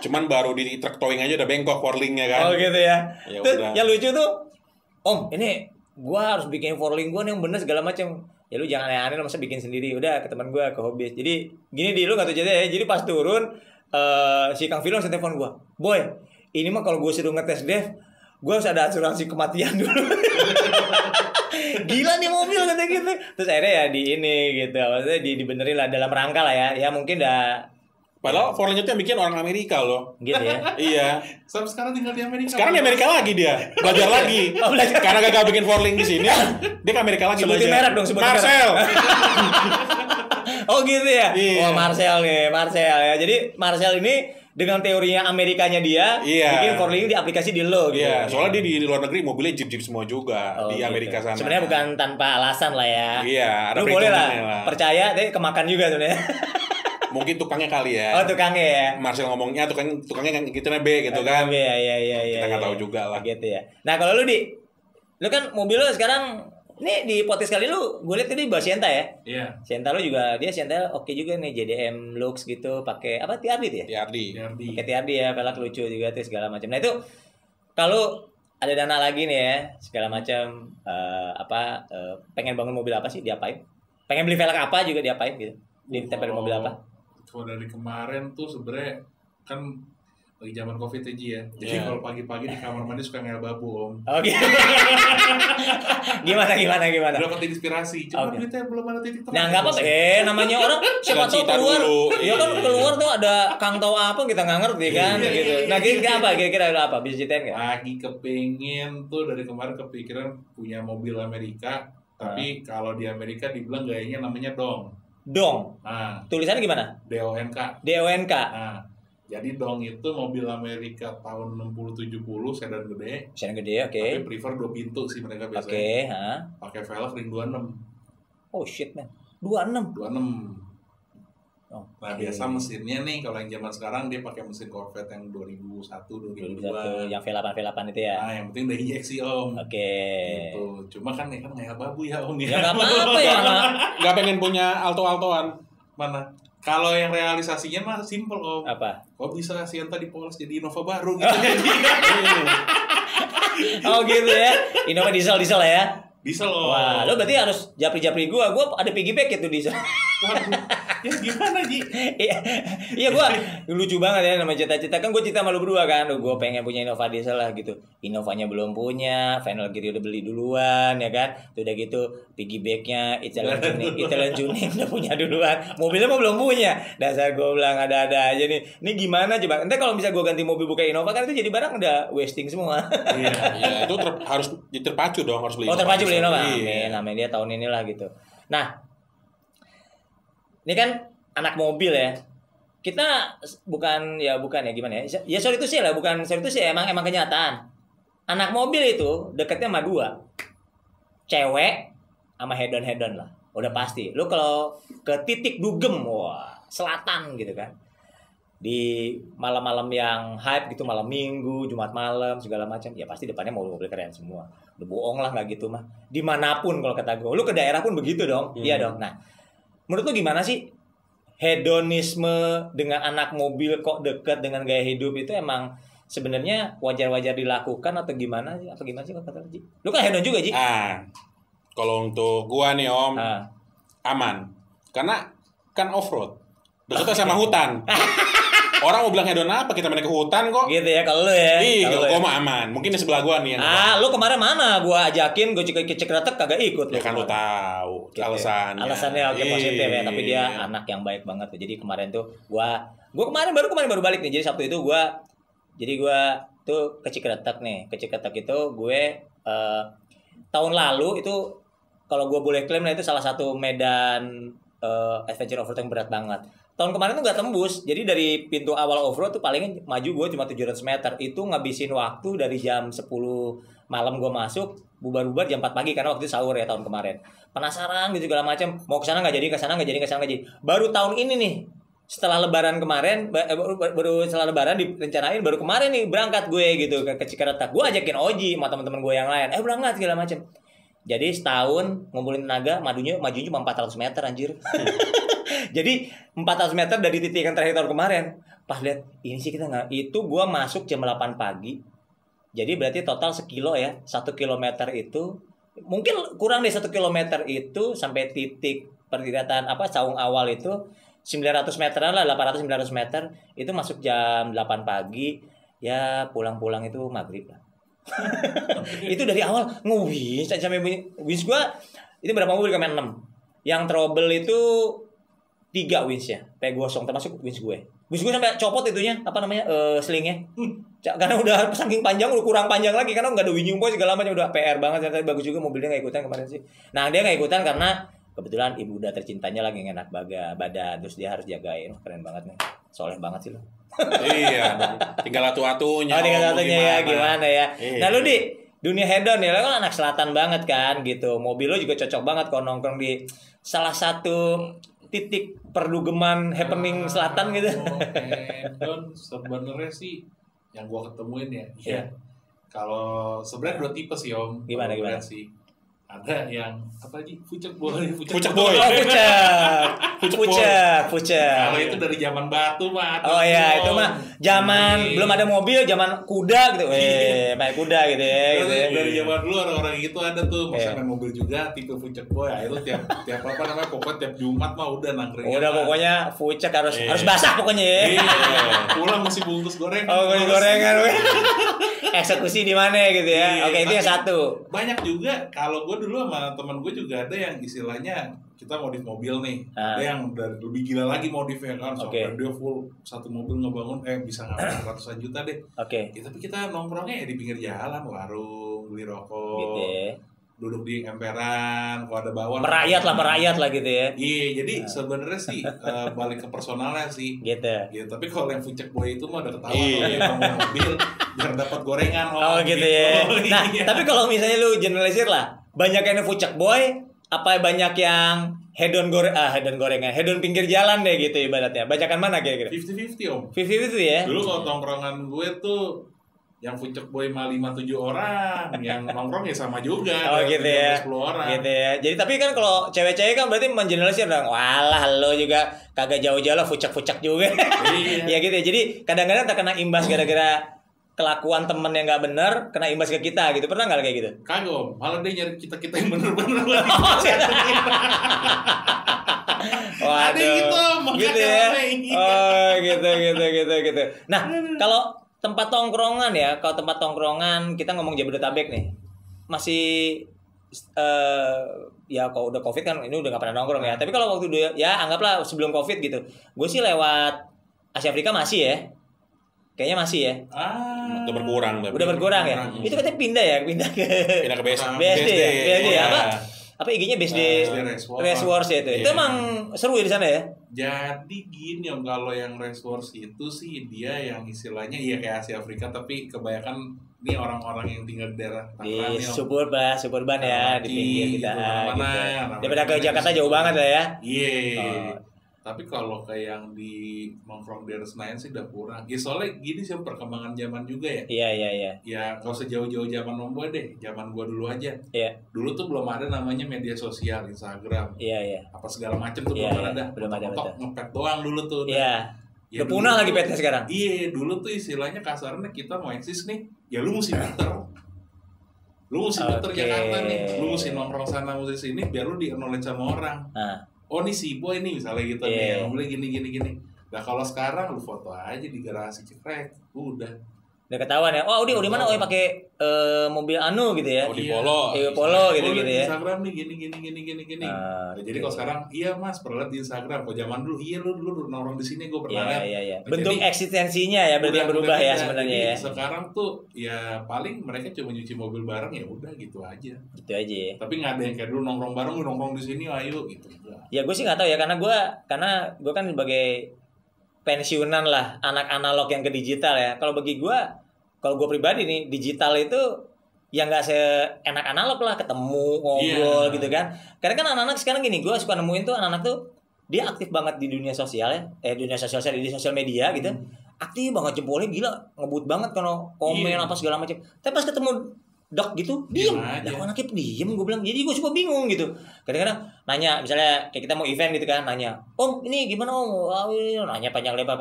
Cuman baru di truk towing aja udah bengkok forlingnya kan. Oh gitu ya. Tuh, yang lucu tuh, Om, ini gua harus bikin forling gua nih yang bener segala macam. Ya lu jangan aneh-aneh lo, masa bikin sendiri. Udah ke teman gue, ke Hobbies. Jadi gini lu gak tau cerita ya. Jadi pas turun si Kang Vilo langsung telepon gue, Boy, ini mah kalau gue suruh ngetes dev, gue harus ada asuransi kematian dulu. Gila nih mobil kata gitu. Terus akhirnya ya di ini gitu, maksudnya dibenerin lah dalam rangka lah ya. Ya mungkin padahal forling itu yang bikin orang Amerika loh. Gitu ya. Iya. Sampai sekarang tinggal di Amerika. Sekarang di Amerika lagi dia. Belajar lagi. Karena gagal bikin forling di sini, dia ke Amerika lagi sebutin belajar. Merek dong, Marcel. Oh gitu ya. Iya. Oh Marcel ya. Jadi Marcel ini dengan teorinya Amerikanya dia, bikin forling di aplikasi di lo gitu. Iya, soalnya dia di luar negeri mobilnya Jeep semua juga di Amerika sana. Sebenarnya bukan tanpa alasan lah ya. Iya, ada lu boleh lah. Percaya, tapi kemakan juga sebenarnya. Mungkin tukangnya kali ya. Oh tukangnya ya. Marcel ngomongnya tukangnya kan gitu B gitu kan. Iya. Kita nggak tahu juga lah. Gitu ya. Nah kalau lu lu kan mobil lu sekarang ini di podcast kali lu, gue lihat tadi bawa Sienta ya. Iya. Sienta lu juga, dia Sienta oke juga nih, JDM looks gitu, pakai apa TRD tuh ya? TRD. Pakai TRD ya, pelak lucu juga tuh segala macam. Nah itu kalau ada dana lagi nih ya, segala macam pengen bangun mobil apa sih, diapain? Pengen beli velg apa juga diapain gitu? Ditempel mobil apa? Kalau dari kemarin tuh sebenarnya kan lagi zaman Covid aja ya. Jadi kalau pagi-pagi di kamar mandi suka ngel babu, Om. Oke. Gimana? Dapat inspirasi. Cuma duitnya belum ada titik terang. Nah, enggak apa-apa. Namanya orang siapa tahu keluar. Ya kan keluar tuh ada Kang tahu apa kita enggak ngerti kan gitu. Nah, kira-kira apa? Bisa ceritain enggak? Lagi kepengin tuh dari kemarin kepikiran punya mobil Amerika, tapi kalau di Amerika dibilang gayanya namanya dong. Nah, tulisannya gimana? DONK. Nah, jadi dong itu mobil Amerika tahun 60-70 sedan gede. Oke. Tapi prefer 2 pintu sih mereka biasanya. Pakai velg ring 26. Oh shit man. 26. Oh, nah biasa mesinnya nih kalau yang zaman sekarang dia pakai mesin Corvette yang 2001 2002 yang V8 itu ya. Nah, yang penting udah injeksi Om. Oke. Gitu. Cuma kan kayak babu ya Om ya. Ya enggak apa-apa ya. Enggak pengen punya alto-altoan. Mana? Kalau yang realisasinya mah simple Om. Apa? Kok bisa Sienta dipoles jadi Innova baru gitu jadi. Oh gitu ya. Innova diesel ya. Diesel Om. Wah, lo berarti harus japri-japri gua ada piggyback itu diesel. Waduh, ya gimana Ji? Iya gua lucu banget ya nama cita-cita kan gue cerita sama lu berdua kan, gue pengen punya Innova diesel lah gitu. Innovanya belum punya, final gear udah beli duluan ya kan. Udah gitu piggybacknya Italian tuning udah punya duluan. Mobilnya mah belum punya. Dasar gue bilang ada-ada aja nih. Ini gimana coba? Entar kalau bisa gue ganti mobil buka Innova kan itu jadi barang udah wasting semua. Iya, itu harus terpacu dong, harus beli. Oh, terpacu beli Innova. Amin, amin dia tahun inilah gitu. Nah, ini kan anak mobil ya. Kita bukan ya gimana ya? Ya sorry itu sih lah, bukan sorry itu sih emang kenyataan. Anak mobil itu deketnya sama dua. Cewek sama hedon lah. Udah pasti. Lu kalau ke titik dugem, wah, selatan gitu kan. Di malam-malam yang hype gitu, malam Minggu, Jumat malam, segala macam, ya pasti depannya mobil keren semua. Udah bohong lah nggak gitu mah. Dimanapun kalau kata gue, lu ke daerah pun begitu dong. Iya dong. Nah, menurut lu gimana sih hedonisme dengan anak mobil kok deket dengan gaya hidup itu emang sebenarnya wajar-wajar dilakukan atau gimana sih? Apa gimana sih kata Ji? Lu kan hedon juga Ji? Kalau untuk gua nih Om, aman. Karena kan off road, deketnya sama hutan. Orang mau bilang hedon apa? Kita main ke hutan kok. Gitu ya kalau lu ya. Iya, kalau gua mah aman. Mungkin di sebelah gua nih yang. Lu kemarin mana? Gua ajakin, gua cek retek kagak ikut. Ya kan lu tahu gitu alasannya. Alasannya oke positif ya, tapi dia anak yang baik banget. Jadi kemarin tuh gua kemarin baru balik nih. Jadi Sabtu itu gua tuh ke Cikretek nih. Ke Cikretek itu gue tahun lalu itu kalau gue boleh klaim lah itu salah satu medan adventure off-road yang berat banget. Tahun kemarin tuh gak tembus. Jadi dari pintu awal off-road tuh paling maju gue cuma 700 meter. Itu ngabisin waktu dari jam 10 malam gue masuk, bubar-bubar jam 4 pagi karena waktu itu sahur ya tahun kemarin. Penasaran gitu segala macam. Mau kesana nggak jadi, kesana nggak jadi. Baru tahun ini nih, setelah lebaran kemarin, baru setelah lebaran direncanain, baru kemarin nih berangkat gue gitu ke Cikretek. Gue ajakin Oji sama teman-teman gue yang lain. Berangkat segala macam. Jadi setahun ngumpulin tenaga, majunya cuma 400 meter anjir. Jadi 400 meter dari titik yang terakhir tahun kemarin. Pas lihat ini sih kita nggak. Itu gue masuk jam 8 pagi. Jadi berarti total sekilo ya. 1 kilometer itu mungkin kurang dari 1 kilometer itu sampai titik pertiratan saung awal itu 900 meteran lah, 800-900 meter. Itu masuk jam 8 pagi. Ya pulang-pulang itu maghrib lah. Itu dari awal ngewins sampai wins gue itu berapa mobil kemarin 6. Yang trouble itu 3 wins ya, kayak gosong termasuk wins gue. Wins gue sampai copot itunya, selingnya. Karena udah saking panjang, udah kurang panjang lagi karena nggak ada winjung boy segala macam, udah PR banget. Tapi bagus juga mobilnya nggak ikutan kemarin sih. Nah dia nggak ikutan karena kebetulan ibu udah tercintanya lagi enak badan, terus dia harus jagain. Keren banget nih, soleh banget sih lo. Iya, tinggal atu-atunya. Tinggal atunya ya gimana ya. Iya. Nah lu di dunia hedon ya, lo kan anak selatan banget kan gitu. Mobil lo juga cocok banget kalau nongkrong di salah satu titik perdugeman happening selatan gitu. Hedon sebenarnya sih yang gua ketemuin ya. Iya. Kalau sebenarnya 2 tipe sih Om. Gimana sih? Ada yang Fucek boy. Kalau itu dari zaman batu mah. Oh iya, itu mah zaman belum ada mobil, zaman kuda gitu. Main kuda gitu ya. Dari zaman dulu orang-orang gitu ada tuh, masa main mobil juga tipe Fucek boy. Itu tiap pokoknya tiap Jumat mah udah nangkring. Udah pokoknya Fucek harus basah pokoknya ya. Pulang mesti bungkus gorengan. Oh, bungkus gorengan. Eksekusi di mana gitu ya. Oke, itu yang satu. Banyak juga kalau gue dulu sama teman gue juga ada yang istilahnya kita modif mobil nih. Ada yang lebih gila lagi modifnya kan, sampai dia full satu mobil ngebangun bisa ngapain ratusan juta deh. Ya, tapi kita nongkrongnya ya di pinggir jalan, warung, beli rokok. Gitu ya. Duduk di emperan, kalau ada bawang merayat lah gitu ya. Iya, jadi sebenarnya sih balik ke personalnya sih. Gitu. Ya, tapi kalau yang Fucek boy itu mah udah ketawa kalau mobil biar dapat gorengan. Gitu ya. Nah, tapi kalau misalnya lu generalisir lah, banyak yang Fucek boy, apa banyak yang hedon gorengan, hedon pinggir jalan deh gitu ibaratnya. Banyakan mana kira-kira? 50-50 Om. 50-50 ya. Dulu kalau tongkrongan gue tuh yang fucek boy mah 5-7 orang, yang nongkrong ya sama juga. Oh gitu ya. 10 orang. Gitu ya. Jadi tapi kan kalau cewek-cewek kan berarti mengeneralisir dong. Walah lo juga kagak jauh-jauh lah fucek-fucek juga. Iya. Ya gitu ya. Jadi kadang-kadang terkena imbas gara-gara kelakuan temen yang nggak bener, kena imbas ke kita gitu. Pernah nggak kayak gitu? Kagak, malah dia nyari kita yang bener-bener. Waduh. Ada gitu, gitu ya. Oh gitu. Nah kalau tempat tongkrongan ya, kalau tempat tongkrongan kita ngomong Jabodetabek nih, masih ya kalau udah COVID kan ini udah nggak pernah nongkrong ya. Tapi kalau waktu dulu ya anggaplah sebelum COVID gitu, gue sih lewat Asia Afrika masih ya, kayaknya masih ya. Udah berkurang. Udah berkurang ya. Itu katanya pindah ke BSD ya. Apa IG-nya BSD Race Wars ya itu. Itu emang seru ya di sana ya. Jadi gini Om, kalau yang Race Wars itu sih dia yang istilahnya iya kayak Asia Afrika, tapi kebanyakan ini orang-orang yang tinggal di daerah Tangerang di suburban ya, di pinggir kita gitu. Daripada ke Jakarta jauh banget lah ya. Iya. Tapi kalau kayak yang di nongkrong di Senayan sih udah kurang. Ya soalnya gini sih perkembangan zaman juga ya. Iya. Ya kalau sejauh-jauh zaman Om Boy deh, zaman gua dulu aja. Iya. Dulu tuh belum ada namanya media sosial, Instagram. Iya. Apa segala macam tuh belum ada. Belum ada. Ngepet doang dulu tuh. Iya. Ya, udah punah lagi petnya sekarang. Iya, dulu tuh istilahnya kasarnya kita mau eksis nih, ya lu mesti muter. Lu mesti muter Jakarta nih. Lu mesti nongkrong sana, mesti sini biar lu di-acknowledge sama orang. Oh ini si boy nih misalnya gitu nih, yang boleh gini. Nah kalau sekarang lu foto aja di garasi cekrek, udah ketahuan ya. Oh, di mana? Oh, pakai mobil anu gitu ya. Oh, di Polo. Polo gitu ya. Instagram nih gini. Nah, jadi kalau sekarang iya Mas, pernah lihat di Instagram. Kalau zaman dulu iya lu dulu nongkrong di sini gue pernah lihat. Iya. Bentuk eksistensinya ya berarti yang berubah ya sebenarnya ya. Sekarang tuh ya paling mereka cuma nyuci mobil bareng ya udah gitu aja. Gitu aja. Tapi nggak ada yang kayak dulu nongkrong bareng, lu nongkrong di sini ayo gitu. Ya gue sih nggak tahu ya karena gue kan sebagai pensiunan lah, anak analog yang ke digital ya. Kalau gue pribadi nih, digital itu ya nggak seenak analog lah, ketemu ngobrol gitu kan. Karena kan anak-anak sekarang gini, gue suka nemuin tuh anak-anak tuh dia aktif banget di dunia sosial ya, di sosial media gitu. Aktif banget, jempolnya gila, ngebut banget kalau komen apa segala macam. Tapi pas ketemu dok gitu, diem. Lah anaknya diem, gue bilang. Jadi gue suka bingung gitu. Kadang-kadang nanya, misalnya kayak kita mau event gitu kan, nanya, Om ini gimana Om? Nanya panjang lebar,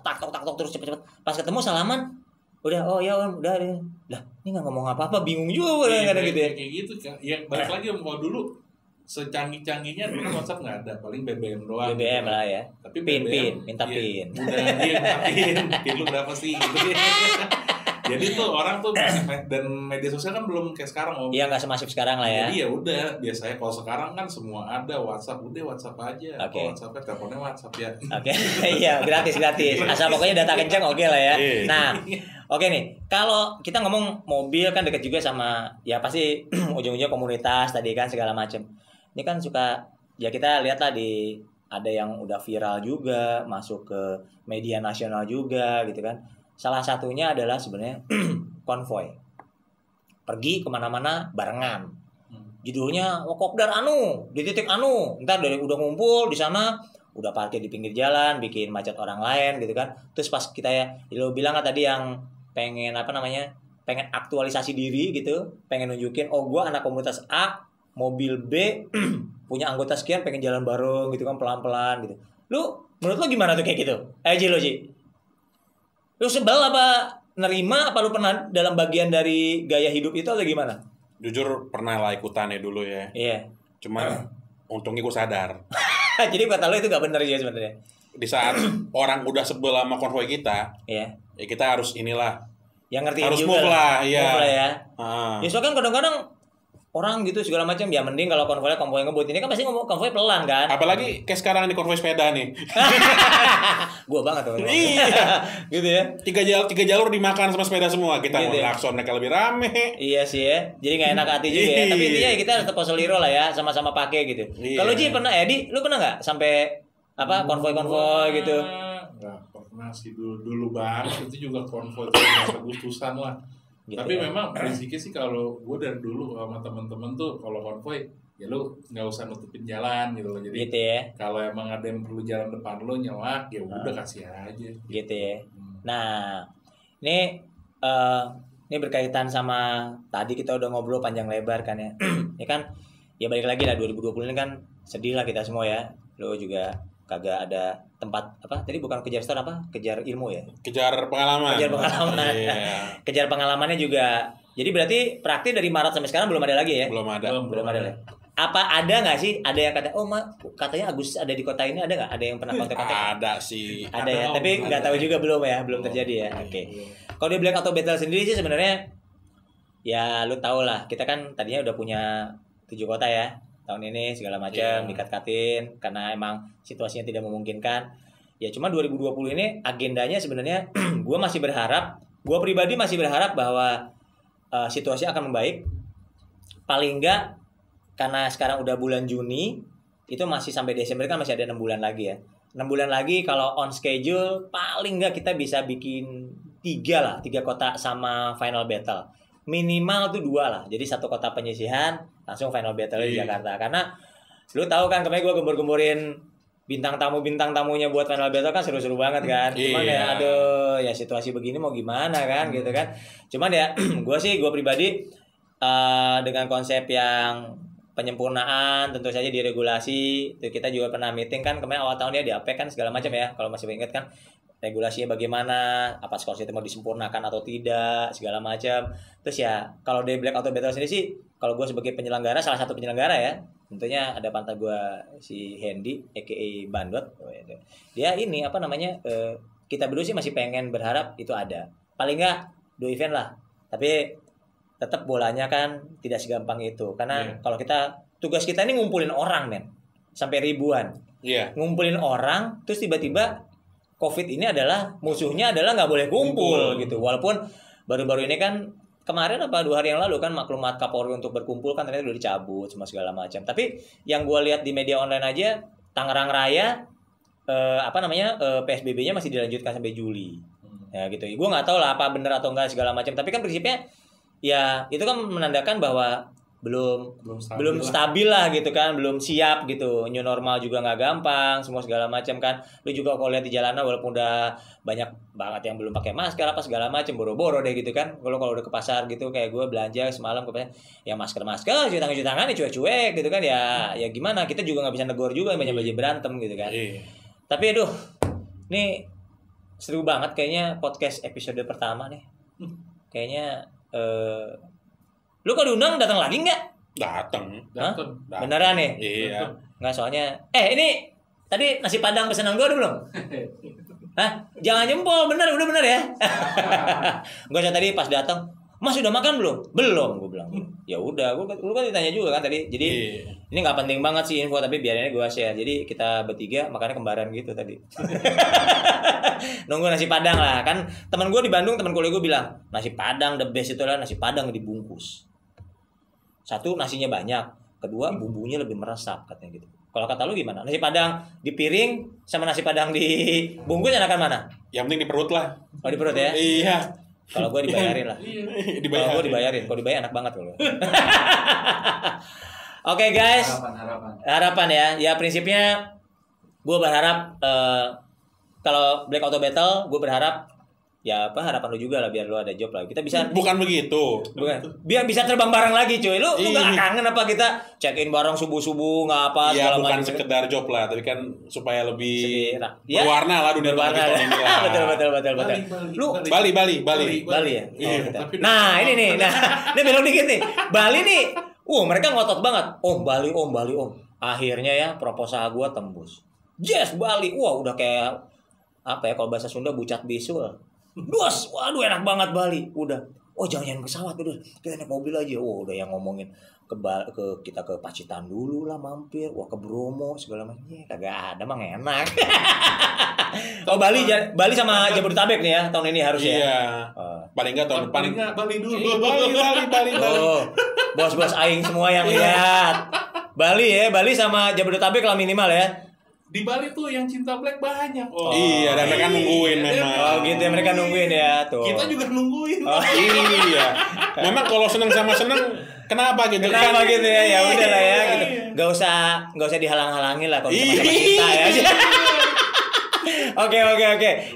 tak terus cepet-cepet. Pas ketemu salaman, udah, oh ya Om, udah. Lah, ini nggak ngomong apa-apa, bingung juga kadang-kadang gitu ya. Kayak gitu kan. Ya balik lagi Om, kalau dulu secanggih-canggihnya dulu WhatsApp nggak ada, paling BBM doang. BBM lah ya. Tapi minta pin. Udah minta pin lu berapa sih gitu. Jadi tuh orang tuh dan media sosial kan belum kayak sekarang Om. Iya, nggak semasif sekarang lah ya. Jadi ya udah, biasanya kalau sekarang kan semua ada WhatsApp, udah WhatsApp aja. Okay. WhatsApp, teleponnya WhatsApp ya. Oke. Iya, gratis. Asal pokoknya data kencang oke lah ya. Nah, oke nih. Kalau kita ngomong mobil kan dekat juga sama ya pasti ujung-ujungnya komunitas tadi kan segala macam. Ini kan suka ya kita lihat lah ada yang udah viral juga, masuk ke media nasional juga gitu kan. Salah satunya adalah sebenarnya konvoy. Pergi kemana-mana barengan. Judulnya Kopdar anu, di titik anu. Ntar udah ngumpul di sana, udah parkir di pinggir jalan, bikin macet orang lain gitu kan. Terus pas kita lo bilang kan tadi yang pengen pengen aktualisasi diri gitu, pengen nunjukin gue anak komunitas A, mobil B, punya anggota sekian, pengen jalan bareng gitu kan pelan-pelan gitu. Menurut lo gimana tuh kayak gitu? Ji. Lu sebel apa nerima, apa lu pernah dalam bagian dari gaya hidup itu atau gimana? Jujur pernah lah ikutannya dulu ya. Iya. Cuman untungnya gue sadar. Jadi kata lu itu gak bener ya sebenarnya. Di saat orang udah sebel sama konvoy kita, ya kita harus inilah. Yang ngertiin harus juga move lah, iya. Move lah ya. Ya soalnya kan kadang-kadang orang gitu segala macam ya mending kalau konvoy ngebut ini kan pasti ngomong konvoy pelan kan. Apalagi kayak sekarang di konvoy sepeda nih. Gua banget tuh. Iya. Gitu ya. Tiga jalur dimakan sama sepeda semua. Kita gitu mau klakson mereka lebih rame. Iya sih ya. Jadi nggak enak hati juga ya. Tapi intinya kita tetap posoliro lah ya, sama-sama pakai gitu. Kalau Ji pernah lu pernah nggak sampai konvoy gitu? Nggak pernah sih dulu banget itu juga konvoy Agustusan lah. Gitu tapi ya. Memang prinsipnya sih kalau gue dari dulu sama temen-temen tuh kalau konvoy ya lu nggak usah nutupin jalan gitu loh. Jadi gitu ya. Kalau emang ada yang perlu jalan depan lu nyelak ya udah kasih aja. Gitu ya. Nah ini ini berkaitan sama tadi kita udah ngobrol panjang lebar kan ya. Ya kan, ya balik lagi lah 2020 ini kan sedih lah kita semua ya. Lo juga kagak ada tempat apa tadi, bukan kejar star apa, kejar ilmu ya, kejar pengalaman. Yeah. Kejar pengalamannya juga. Jadi berarti praktis dari Maret sampai sekarang belum ada lagi ya? Belum ada ya. Apa ada nggak sih, ada yang kata katanya Agus ada di kota ini, ada nggak, ada yang pernah kontak-kontak? Ada sih, ada ya, tapi nggak tahu juga, belum terjadi ya. Oke. Kalau di Black Auto Battle sendiri sih sebenarnya ya lu tau lah, kita kan tadinya udah punya 7 kota ya tahun ini segala macam, dikat-katin karena emang situasinya tidak memungkinkan. Ya cuma 2020 ini agendanya sebenarnya gue pribadi masih berharap bahwa situasi akan membaik. Paling enggak, karena sekarang udah bulan Juni, itu masih sampai Desember kan masih ada 6 bulan lagi ya. 6 bulan lagi kalau on schedule paling enggak kita bisa bikin 3 kota sama final battle. Minimal tuh 2 lah. Jadi 1 kota penyisihan langsung final battle di Jakarta. Karena lu tahu kan kemarin gue gembor-gemborin bintang tamunya buat final battle kan seru-seru banget kan. Cuman ya aduh, ya situasi begini mau gimana kan gitu kan. Cuman ya gue pribadi dengan konsep yang penyempurnaan tentu saja diregulasi. Itu kita juga pernah meeting kan kemarin awal tahun dia di APEC kan segala macam ya. Kalau masih ingat kan regulasinya bagaimana, apa skor itu mau disempurnakan atau tidak, segala macam. Terus ya kalau di Black Auto Battle sendiri sih, kalau gue sebagai penyelenggara, salah satu penyelenggara ya, tentunya ada pantai gue si Hendy, aka Bandot. Dia ini kita berdua sih masih pengen berharap itu ada. Paling nggak 2 event lah. Tapi tetap bolanya kan tidak segampang itu. Karena kalau tugas kita ini ngumpulin orang men, sampai ribuan. Ngumpulin orang, terus tiba-tiba COVID ini adalah musuhnya adalah nggak boleh kumpul gitu. Walaupun baru-baru ini kan kemarin 2 hari yang lalu kan maklumat Kapolri untuk berkumpul kan ternyata udah dicabut semua segala macam. Tapi yang gue lihat di media online aja Tangerang Raya PSBB-nya masih dilanjutkan sampai Juli. Ya gitu. Gue nggak tahu lah apa benar atau enggak segala macam. Tapi kan prinsipnya ya itu kan menandakan bahwa belum stabil lah gitu kan, belum siap gitu. New normal juga nggak gampang, semua segala macam kan. Lu juga kalau lihat di jalanan walaupun udah banyak banget yang belum pakai masker apa segala macam, boro-boro deh gitu kan. Kalau udah ke pasar gitu kayak gue belanja semalam ke pasar, ya masker cuci tangan cuek-cuek gitu kan ya gimana, kita juga nggak bisa negor juga, banyak berantem gitu kan. Tapi aduh, ini seru banget kayaknya podcast episode pertama nih. Kayaknya lu kalau diundang datang lagi nggak? Datang. Beneran nih? Iya. Nggak, soalnya ini tadi nasi padang pesanan gue udah belum? Hah? Jangan jempol, udah bener ya? Gue tadi pas datang, Mas udah makan belum? Belum, gue bilang. Ya udah, lu kan ditanya juga kan tadi. Jadi ini nggak penting banget sih info, tapi biarin aja gue share. Jadi kita bertiga makanya kembaran gitu tadi. Nunggu nasi padang lah kan. Teman gue di Bandung, teman kuliah gue bilang nasi padang the best itu lah nasi padang dibungkus. 1 nasinya banyak, 2 bumbunya lebih meresap katanya gitu. Kalau kata lu gimana? Nasi padang di piring sama nasi padang di bungkus enakan mana? Yang penting di perut lah. Oh di perut ya? Iya. Kalau gue dibayarin lah. Kalau gue dibayarin, kalau dibayar enak banget kalau. Oke guys. Harapan ya. Ya prinsipnya gue berharap kalau Black Auto Battle gue berharap ya harapan lu juga lah biar lu ada job lah. Kita bisa bukan begitu. Bukan. Biar bisa terbang bareng lagi cuy. Lu gak kangen apa kita check-in bareng subuh-subuh nggak apa segala macam. Iya, bukan sekedar job lah, tapi kan supaya lebih berwarna lah dunia berwarna ini lah. Betul. Lu Bali ya. Nah, ini nih. Nah, ini belok dikit nih. Bali nih. Mereka ngotot banget. Bali. Akhirnya ya proposal gua tembus. Yes, Bali. Udah kayak apa ya kalau bahasa Sunda bucat bisul. Dos, waduh enak banget Bali. Udah. Jangan pesawat udah. Kita naik mobil aja. Udah yang ngomongin kita ke Pacitan dulu lah mampir. Ke Bromo segala macam. Kagak ada mah enak. Bali sama Jabodetabek nih ya tahun ini harus ya. Iya. Paling enggak tahun depan Bali dulu. Bali. Bos-bos aing semua yang lihat. Bali sama Jabodetabek lah minimal ya. Di Bali tuh yang cinta Black banyak. Iya, dan mereka nungguin memang. Gitu ya, mereka nungguin ya tuh. Kita juga nungguin. Iya. Memang kalau seneng sama seneng, kenapa gitu? Kenapa gitu ya? Ya udah lah ya gitu. Gak usah dihalang-halangin lah kalau sama cinta ya. Oke.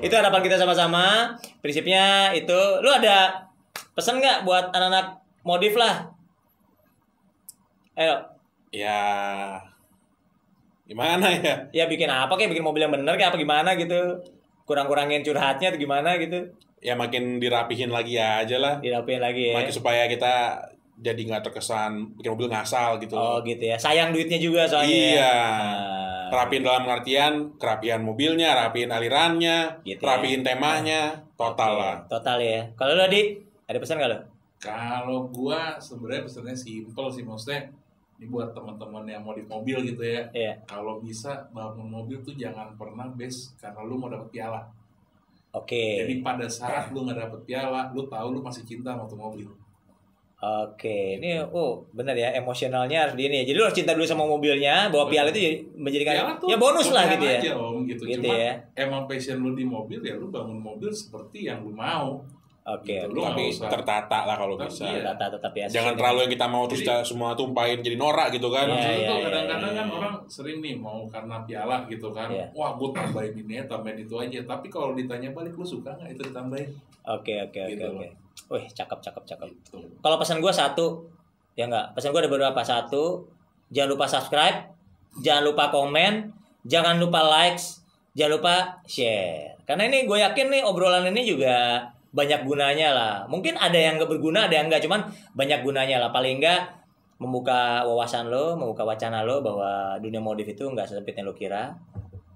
Itu harapan kita sama-sama. Prinsipnya itu. Lu ada pesan nggak buat anak-anak modif lah? Ayo. Ya, gimana ya? Ya bikin apa kayak bikin mobil yang bener kayak apa gimana gitu. Kurang-kurangin curhatnya atau gimana gitu. Ya makin dirapihin lagi aja lah. Dirapihin lagi ya. Makin supaya kita jadi nggak terkesan bikin mobil ngasal gitu. Oh gitu ya. Sayang duitnya juga soalnya. Iya. Rapiin dalam artian kerapian mobilnya, rapiin alirannya, gitu rapiin temanya, total lah. Total ya. Kalau lo ada pesan nggak lo? Kalau gua sebenarnya pesannya simpel sih, maksudnya ini buat teman-teman yang mau di mobil gitu ya. Iya. Kalau bisa bangun mobil tuh jangan pernah base karena lu mau dapet piala. Oke. Jadi pada saat lu nggak dapet piala, lu tahu lu masih cinta sama tuh mobil. Oke, ini benar ya, emosionalnya harus di ini. Jadi lu harus cinta dulu sama mobilnya, bahwa piala itu jadi menjadikan ya bonus lah gitu ya. Aja, Om, gitu. Cuma ya. Emang passion lu di mobil ya lu bangun mobil seperti yang lu mau. Oke, gitu. Tapi tertata lah kalau bisa. Tertata tapi ya. Jangan terlalu yang kita mau terus kita semua tumpahin jadi norak gitu kan. Iya, kadang-kadang kan orang sering nih mau karena piala gitu kan. Iya. Wah, gue tambahin ini ya, tambahin itu aja. Tapi kalau ditanya balik lu suka nggak itu ditambahin? Oke. Wih, cakep. Gitu. Kalau pesan gue satu, ya enggak. Pesan gue ada beberapa. Satu, jangan lupa subscribe, jangan lupa komen, jangan lupa likes, jangan lupa share. Karena ini gue yakin nih obrolan ini juga banyak gunanya lah. Mungkin ada yang nggak berguna, ada yang enggak, cuman banyak gunanya lah. Paling enggak membuka wawasan lo, membuka wacana lo bahwa dunia modif itu enggak sesempit yang lo kira.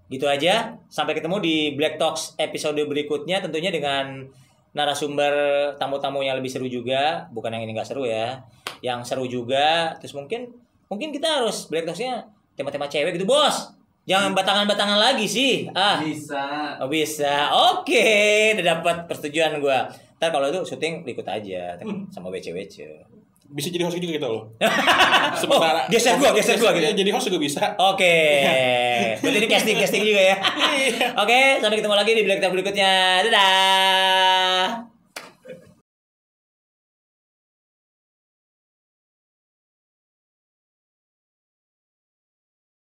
Gitu aja. Sampai ketemu di Black Talks episode berikutnya, tentunya dengan narasumber tamu-tamu yang lebih seru juga, bukan yang ini nggak seru ya, yang seru juga. Terus mungkin kita harus Black Talks-nya tema-tema cewek gitu, bos. Jangan batangan-batangan lagi sih. Bisa. Oh, bisa. Oke, udah dapat persetujuan gua. Ntar kalau itu syuting ikut aja sama WC. Bisa jadi host juga kita loh. Sementara geser gua gitu. Jadi host juga bisa. Oke. Berarti ini casting juga ya. Oke, sampai ketemu lagi di Black Talk berikutnya. Dadah.